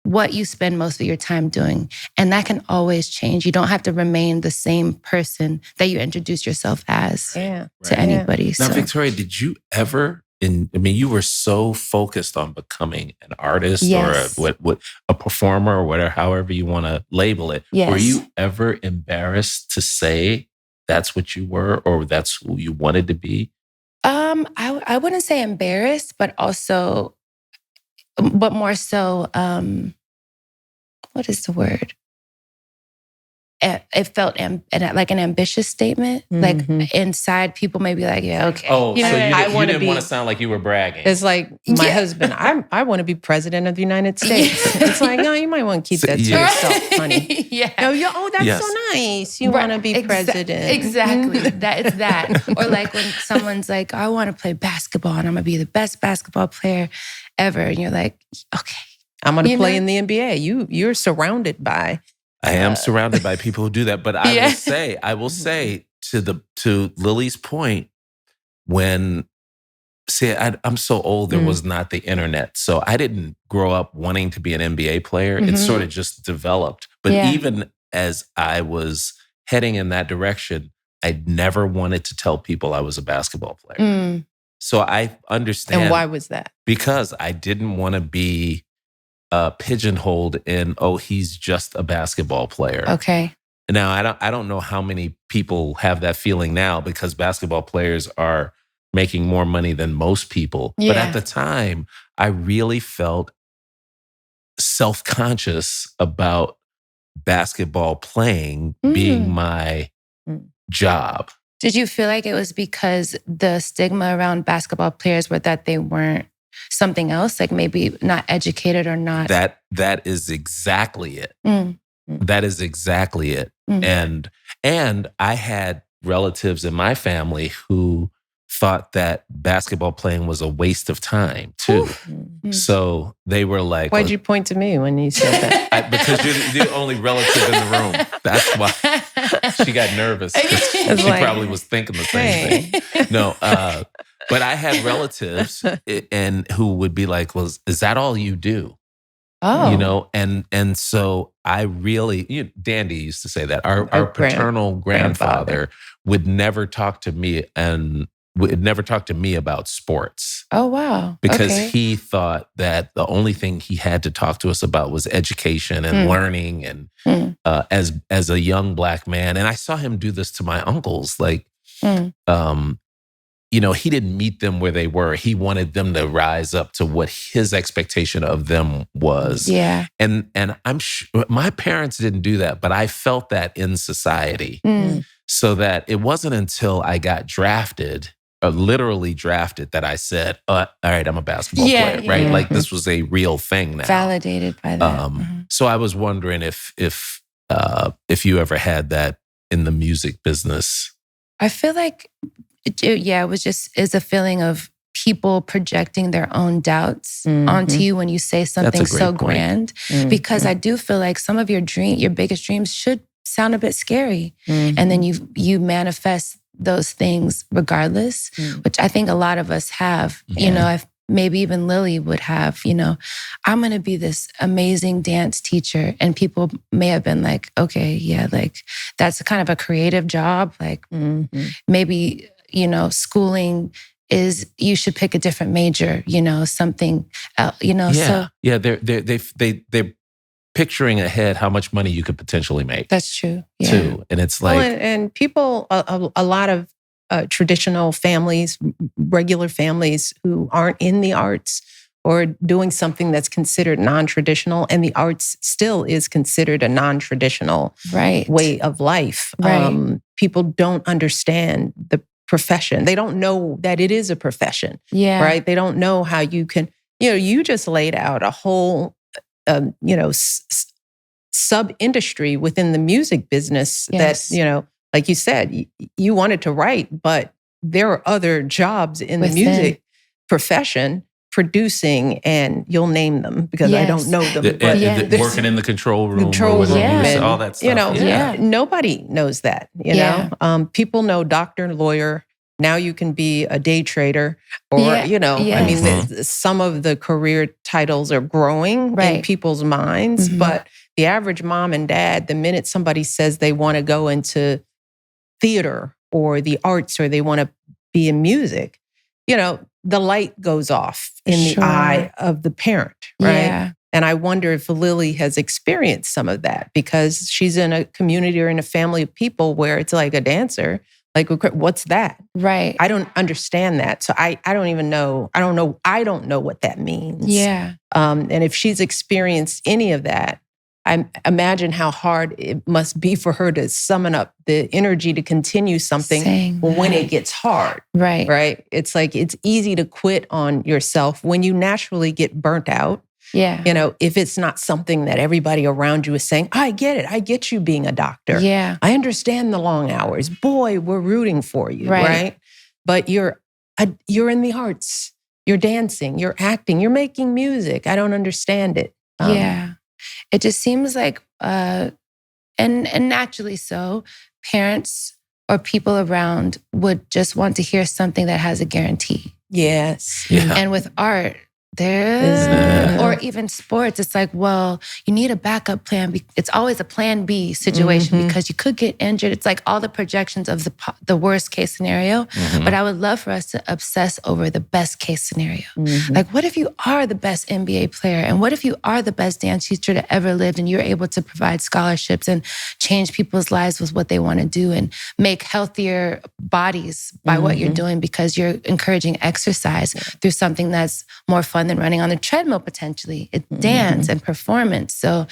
what you spend most of your time doing. And that can always change. You don't have to remain the same person that you introduce yourself as to anybody. Now, So. Victoria, did you ever, you were so focused on becoming an artist or a performer or whatever, however you want to label it. Yes. Were you ever embarrassed to say that's what you were or that's who you wanted to be? I wouldn't say embarrassed, but more so, what is the word? It felt like an ambitious statement. Like inside, people may be like, yeah, okay. Oh, You so know, you didn't want to sound like you were bragging. It's like my husband, I want to be president of the United States. It's like, no, you might want to keep that to yourself, honey. Oh, that's so nice. You want to be president. Exactly. That is that. Or like when someone's like, I want to play basketball and I'm going to be the best basketball player ever. And you're like, okay. I'm going to play in the NBA. You're surrounded by... I am surrounded by people who do that, but I will say to Lily's point, I'm so old, there was not the internet. So I didn't grow up wanting to be an NBA player. It sort of just developed. But even as I was heading in that direction, I never wanted to tell people I was a basketball player. So I understand. And why was that? Because I didn't want to be pigeonholed in, oh, he's just a basketball player. Okay. Now, I don't know how many people have that feeling now because basketball players are making more money than most people. Yeah. But at the time, I really felt self-conscious about basketball playing being my job. Did you feel like it was because the stigma around basketball players were that they weren't something else, like maybe not educated or not? That is exactly it. That is exactly it. And I had relatives in my family who thought that basketball playing was a waste of time too. So they were like, why'd you point to me when you said that? Because you're the only relative in the room. That's why she got nervous. She probably was thinking the same thing. No, but I had relatives and who would be like, well, is that all you do? Oh. You know, and so I really, Dandy used to say that. Our paternal grandfather would never talk to me and would never talk to me about sports. Oh, wow. Because he thought that the only thing he had to talk to us about was education and learning and as a young Black man. And I saw him do this to my uncles. Like, you know, he didn't meet them where they were. He wanted them to rise up to what his expectation of them was. Yeah. And I'm sure my parents didn't do that, but I felt that in society. So that it wasn't until I got drafted, literally drafted, that I said, all right, I'm a basketball player, right? Like this was a real thing now. Validated by that. So I was wondering if you ever had that in the music business. I feel like, it was it's a feeling of people projecting their own doubts onto you when you say something so grand. Because I do feel like some of your biggest dreams should sound a bit scary. And then you manifest those things regardless, which I think a lot of us have. You know, maybe even Lily would have, I'm going to be this amazing dance teacher. And people may have been like, okay, yeah, like that's kind of a creative job. Like maybe, schooling is, you should pick a different major, something, so. Yeah, they're picturing ahead how much money you could potentially make. That's true. Yeah. Too. And it's like... and people, a lot of traditional families, regular families who aren't in the arts or doing something that's considered non-traditional, and the arts still is considered a non-traditional way of life. Right. People don't understand the profession. They don't know that it is a profession. Yeah. Right? They don't know how you can, you just laid out a whole, sub-industry within the music business that, like you said, you wanted to write, but there are other jobs in the music profession producing, and you'll name them because I don't know them. But working in the control room, all that stuff. Nobody knows that. People know doctor, lawyer. Now you can be a day trader, or I mean, some of the career titles are growing in people's minds, but the average mom and dad, the minute somebody says they want to go into theater or the arts, or they want to be in music, the light goes off in the eye of the parent, right? Yeah. And I wonder if Lily has experienced some of that, because she's in a community or in a family of people where it's like a dancer. Like, what's that? Right. I don't understand that. So I don't even know. I don't know what that means. Yeah. And if she's experienced any of that, I imagine how hard it must be for her to summon up the energy to continue something when it gets hard. Right. Right. It's like, it's easy to quit on yourself when you naturally get burnt out. Yeah. If it's not something that everybody around you is saying, I get it. I get you being a doctor. Yeah. I understand the long hours. Boy, we're rooting for you. Right. But you're in the arts. You're dancing. You're acting. You're making music. I don't understand it. Yeah. It just seems like, and naturally so, parents or people around would just want to hear something that has a guarantee. Yes. Yeah. And with art, or even sports, it's like, well, you need a backup plan. It's always a plan B situation because you could get injured. It's like all the projections of the worst case scenario. But I would love for us to obsess over the best case scenario. Like, what if you are the best NBA player? And what if you are the best dance teacher that ever lived, and you're able to provide scholarships and change people's lives with what they want to do and make healthier bodies by what you're doing, because you're encouraging exercise through something that's more fun than running on the treadmill potentially. It's dance and performance. So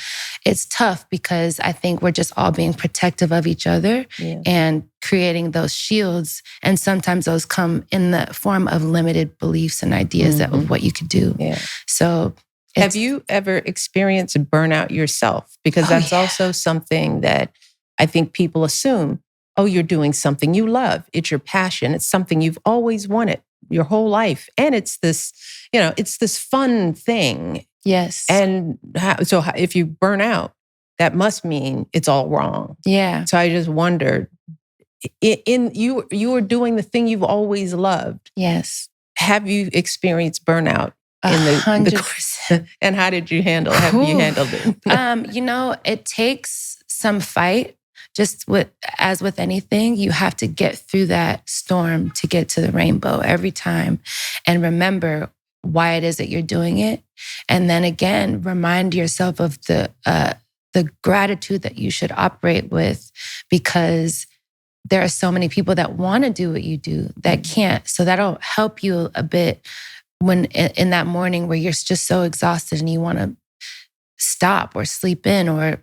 it's tough because I think we're just all being protective of each other and creating those shields. And sometimes those come in the form of limited beliefs and ideas of what you could do. Yeah. So have you ever experienced burnout yourself? Because that's also something that I think people assume, oh, you're doing something you love. It's your passion. It's something you've always wanted your whole life. And it's this, it's this fun thing. Yes. And so if you burn out, that must mean it's all wrong. Yeah. So I just wondered, you were doing the thing you've always loved. Yes. Have you experienced burnout in the 100%? And how did you handle? Have you handled it? It takes some fight. Just as with anything, you have to get through that storm to get to the rainbow every time, and remember why it is that you're doing it. And then again, remind yourself of the gratitude that you should operate with, because there are so many people that want to do what you do that can't. So that'll help you a bit when in that morning where you're just so exhausted and you want to stop or sleep in or,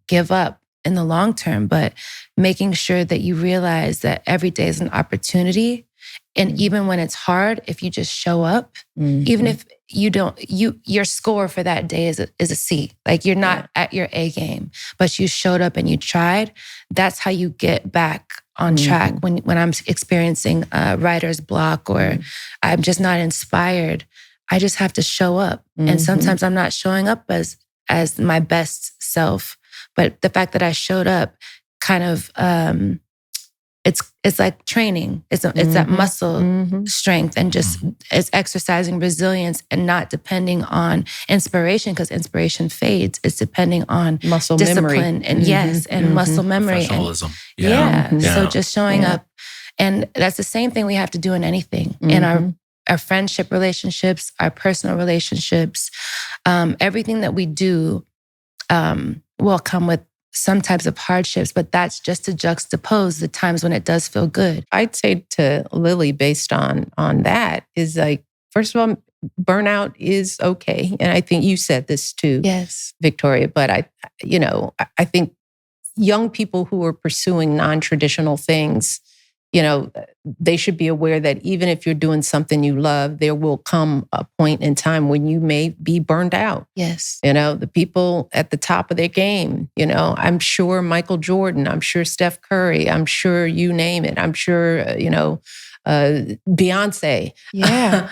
give up in the long term. But making sure that you realize that every day is an opportunity. And even when it's hard, if you just show up, even if you don't, your score for that day is a C. Like you're not at your A game, but you showed up and you tried. That's how you get back on track. When I'm experiencing writer's block or I'm just not inspired, I just have to show up. And sometimes I'm not showing up as my best self. But the fact that I showed up kind of it's like training. It's that muscle strength and just it's exercising resilience and not depending on inspiration, because inspiration fades. It's depending on muscle discipline memory. and muscle memory. Professionalism. So just showing up. And that's the same thing we have to do in anything, in our friendship relationships, our personal relationships. Everything that we do will come with some types of hardships, but that's just to juxtapose the times when it does feel good. I'd say to Lily, based on that, is like, first of all, burnout is okay. And I think you said this too, yes, Victoria, but I think young people who are pursuing non-traditional things, they should be aware that even if you're doing something you love, there will come a point in time when you may be burned out. Yes. The people at the top of their game, I'm sure Michael Jordan, I'm sure Steph Curry, I'm sure you name it. I'm sure, Beyonce. Yeah.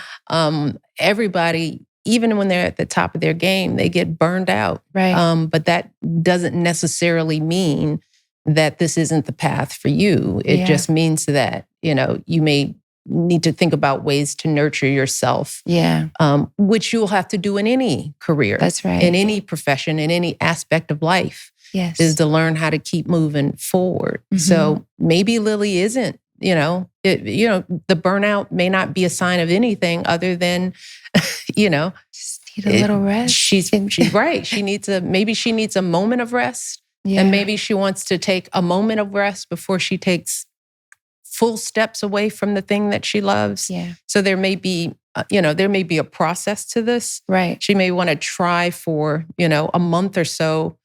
Everybody, even when they're at the top of their game, they get burned out. Right. But that doesn't necessarily mean that this isn't the path for you. It just means that, you may need to think about ways to nurture yourself. Yeah. Which you'll have to do in any career. That's right. In any profession, in any aspect of life. Yes. Is to learn how to keep moving forward. So maybe Lily isn't, the burnout may not be a sign of anything other than, just need a little rest. She's right. Maybe she needs a moment of rest. Yeah. And maybe she wants to take a moment of rest before she takes full steps away from the thing that she loves. Yeah. So there may be, a process to this. Right. She may want to try for, a month or so,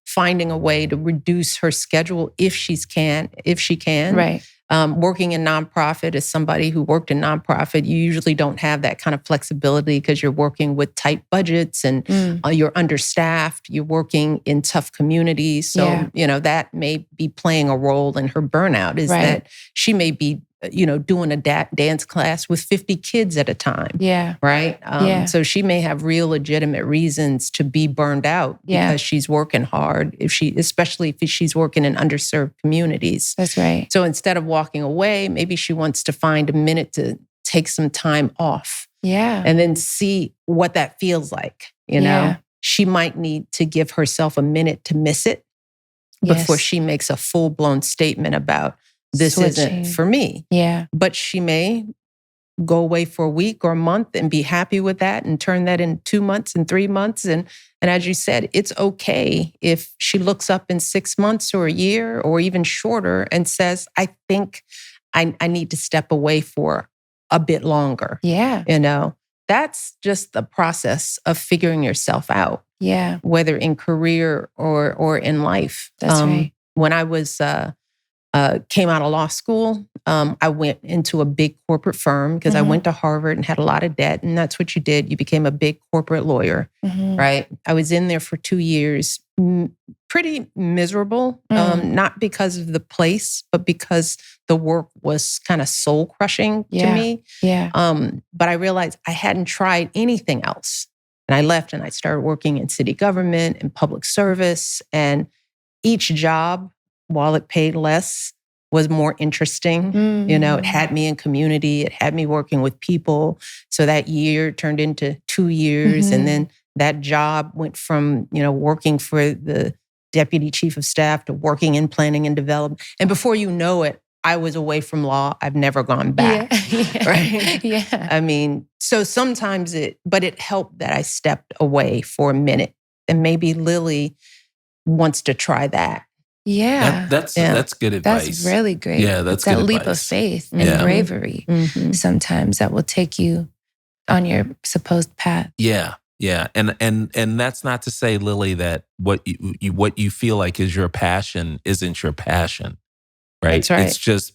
finding a way to reduce her schedule if she can. Right. Working in nonprofit, as somebody who worked in nonprofit, you usually don't have that kind of flexibility because you're working with tight budgets and you're understaffed. You're working in tough communities. So, that may be playing a role in her burnout is that she may be, doing a dance class with 50 kids at a time. Yeah. Right? So she may have real legitimate reasons to be burned out because she's working hard, especially if she's working in underserved communities. That's right. So instead of walking away, maybe she wants to find a minute to take some time off. Yeah. And then see what that feels like. She might need to give herself a minute to miss it before she makes a full-blown statement about this isn't for me. Yeah. But she may go away for a week or a month and be happy with that and turn that in 2 months and 3 months. And as you said, it's okay if she looks up in 6 months or a year or even shorter and says, I think I need to step away for a bit longer. Yeah. That's just the process of figuring yourself out. Yeah. Whether in career or in life. That's right. When I was came out of law school, I went into a big corporate firm because I went to Harvard and had a lot of debt. And that's what you did. You became a big corporate lawyer, right? I was in there for 2 years, pretty miserable, not because of the place, but because the work was kind of soul crushing to me. Yeah. But I realized I hadn't tried anything else. And I left and I started working in city government and public service. And each job, while it paid less, was more interesting. It had me in community. It had me working with people. So that year turned into 2 years. And then that job went from, working for the deputy chief of staff to working in planning and development. And before you know it, I was away from law. I've never gone back. Yeah. Right? Yeah. I mean, so sometimes it helped that I stepped away for a minute. And maybe Lily wants to try that. Yeah. That's good advice. That's really great. Yeah, that's that good leap advice. of faith and bravery sometimes that will take you on your supposed path. Yeah. Yeah. And that's not to say, Lily, that what you feel like is your passion isn't your passion. Right? That's right. It's just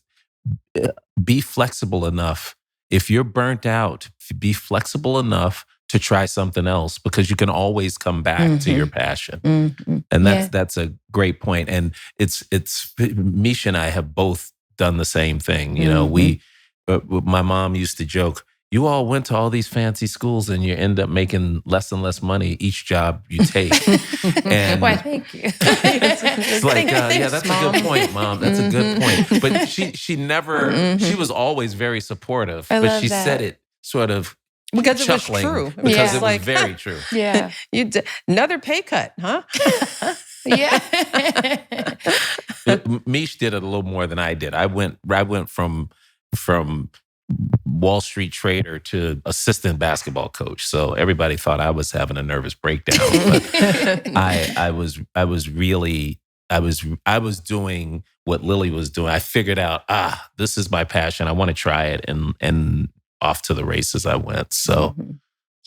be flexible enough. If you're burnt out, be flexible enough to try something else because you can always come back to your passion. And that's a great point. And it's Misha and I have both done the same thing. My mom used to joke, you all went to all these fancy schools and you end up making less and less money each job you take. And Why, thank you. it's like, yeah, that's a good point, Mom. That's a good point. But she never, she was always very supportive. But she said it sort of because it was chuckling true. Because it was like, very true. Yeah. Another pay cut, huh? Yeah. Mish did it a little more than I did. I went from Wall Street trader to assistant basketball coach. So everybody thought I was having a nervous breakdown. But I was doing what Lily was doing. I figured out, this is my passion. I want to try it, and off to the races I went. So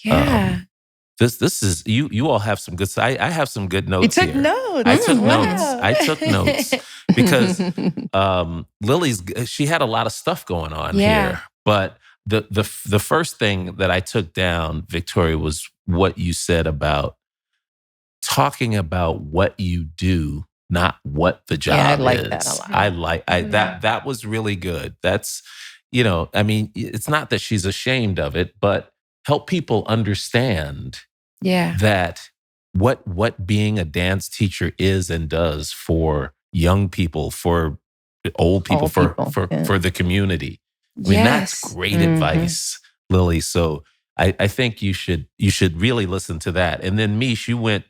Yeah. This is you all have some good. I have some good notes. You took here. notes. I took Wow. notes. I took notes because she had a lot of stuff going on here. But the first thing that I took down, Victoria, was what you said about talking about what you do, not what the job I like is. that a lot. That was really good. That's, I mean, it's not that she's ashamed of it, but help people understand that what being a dance teacher is and does for young people, for old people, for the community. I mean, that's great advice, Lily. So I think you should really listen to that. And then Mish, you went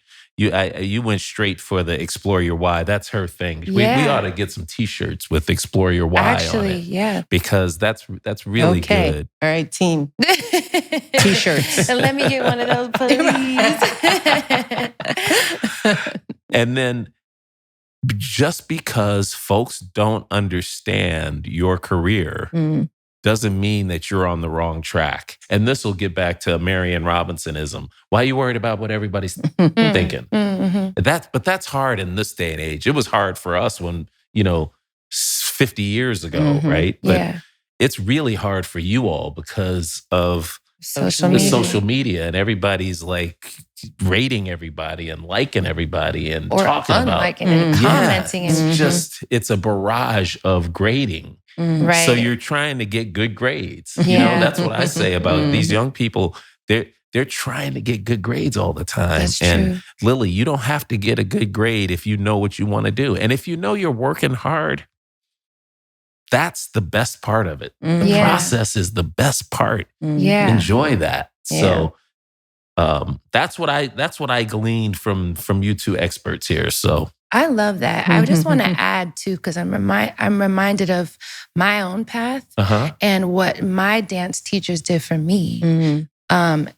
straight for the Explore Your Why. That's her thing. We ought to get some T-shirts with Explore Your Why on it. Because that's really good. All right, team. T-shirts. And let me get one of those, please. And then just because folks don't understand your career doesn't mean that you're on the wrong track. And this will get back to Marianne Robinsonism. Why are you worried about what everybody's thinking? But that's hard in this day and age. It was hard for us when, 50 years ago, right? But it's really hard for you all because of social media, and everybody's like rating everybody and liking everybody and talking about and commenting. It's a barrage of grading. Right. So you're trying to get good grades. That's what I say about these young people. They're trying to get good grades all the time. That's and true. Lily, you don't have to get a good grade if you know what you want to do. And if you know you're working hard, that's the best part of it. The process is the best part. Yeah. Enjoy that. So that's what I gleaned from you two experts here. So I love that. I just want to add too, because I'm reminded of my own path and what my dance teachers did for me.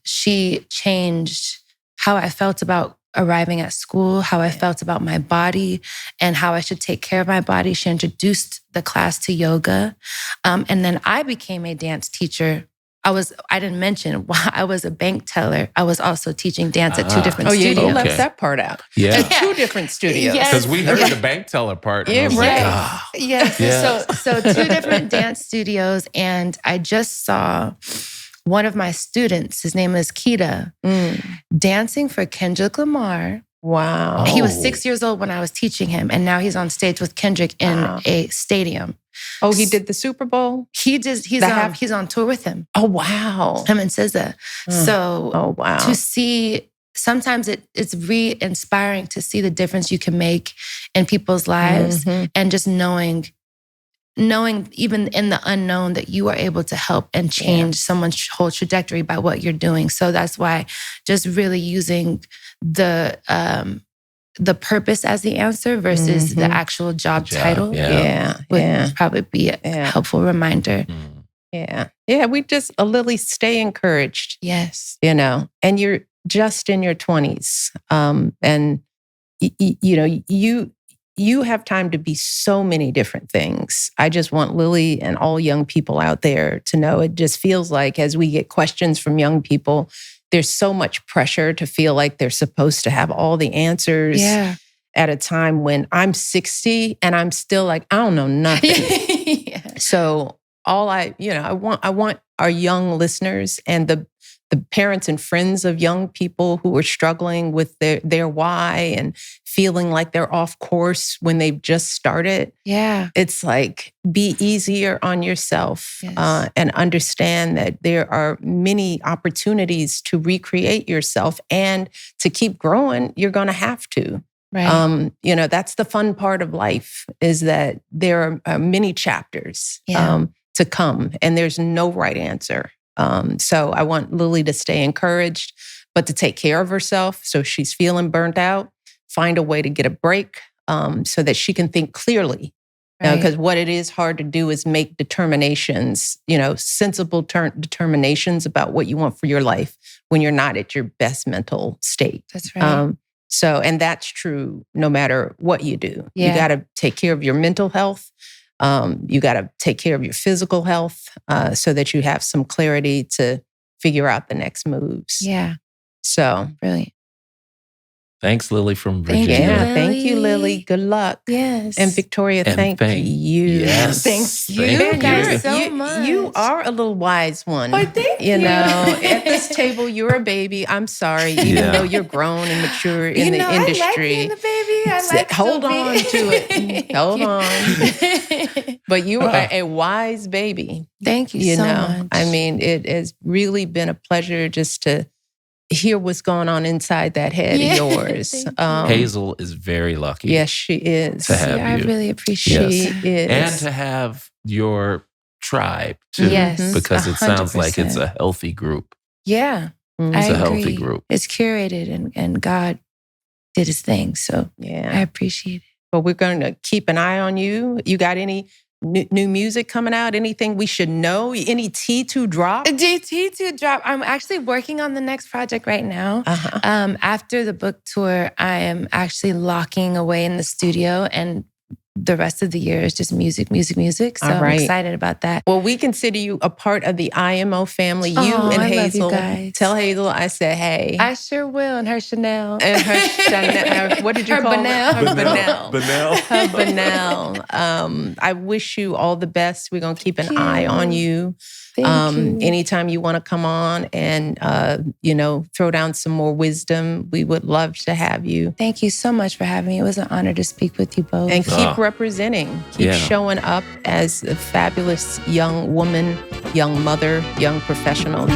She changed how I felt about arriving at school, how I felt about my body and how I should take care of my body. She introduced the class to yoga. And then I became a dance teacher. I didn't mention, while I was a bank teller, I was also teaching dance at two different studios. You left that part out. Yeah. At two different studios. Because we heard the bank teller part. And So two different dance studios. And I just saw one of my students, his name is Keita, dancing for Kendrick Lamar. Wow. He was 6 years old when I was teaching him. And now he's on stage with Kendrick in a stadium. Oh, he did the Super Bowl? He's on tour with him. Oh, wow. Him and SZA. So wow. To see, sometimes it's re-inspiring to see the difference you can make in people's lives and just knowing even in the unknown that you are able to help and change someone's whole trajectory by what you're doing. So that's why just really using the purpose as the answer versus the actual job title would probably be a helpful reminder. Yeah. We just, Lily, stay encouraged. Yes. And you're just in your 20s. And, you have time to be so many different things. I just want Lily and all young people out there to know it just feels like as we get questions from young people, there's so much pressure to feel like they're supposed to have all the answers at a time when I'm 60 and I'm still like, I don't know nothing. So all I want our young listeners and the parents and friends of young people who are struggling with their why and feeling like they're off course when they've just started. Yeah. It's like, be easier on yourself. Yes. And understand that there are many opportunities to recreate yourself, and to keep growing, you're going to have to. Right. That's the fun part of life, is that there are many chapters to come, and there's no right answer. So I want Lily to stay encouraged, but to take care of herself. So she's feeling burnt out, find a way to get a break so that she can think clearly. Because what it is hard to do is make determinations, sensible determinations about what you want for your life when you're not at your best mental state. That's right. And that's true no matter what you do. Yeah. You got to take care of your mental health. You got to take care of your physical health so that you have some clarity to figure out the next moves. Yeah. So brilliant. Thanks, Lily from Virginia. Thank you, Lily. Good luck. Yes. And Victoria, thank you. Yes. Thank you. Thank you. Guys so much. You are a little wise one. Oh, thank you. At this table, you're a baby. I'm sorry, even though you're grown and mature in the industry. I like being the baby. I like Hold on to it. Hold on. But you are a wise baby. Thank you so much. I mean, it has really been a pleasure just to hear what's going on inside that head of yours. Hazel is very lucky. Yes, she is. To have you. I really appreciate She that. is. And to have your tribe too. Yes, Because it sounds like 100%. it's a healthy group. Yeah. Mhm. It's I a healthy agree. group. It's curated and God did his thing. So I Yeah. appreciate it. But we're going to keep an eye on you. You got any new music coming out? Anything we should know? Any tea to drop? JT to drop. I'm actually working on the next project right now. Uh-huh. After the book tour, I am actually locking away in the studio, and the rest of the year is just music. So All right. I'm excited about that. Well, we consider you a part of the IMO family. You Oh, and I love you Hazel. guys. Tell Hazel I said, hey. I sure will. And her Chanel. And her Chanel, what did you Her call Benel. it? Her Benel. Benel. Her Benel. I wish you all the best. We're going to keep an eye on you. Thank you. Anytime you want to come on and, throw down some more wisdom, we would love to have you. Thank you so much for having me. It was an honor to speak with you both. And keep representing, keep showing up as a fabulous young woman, young mother, young professional.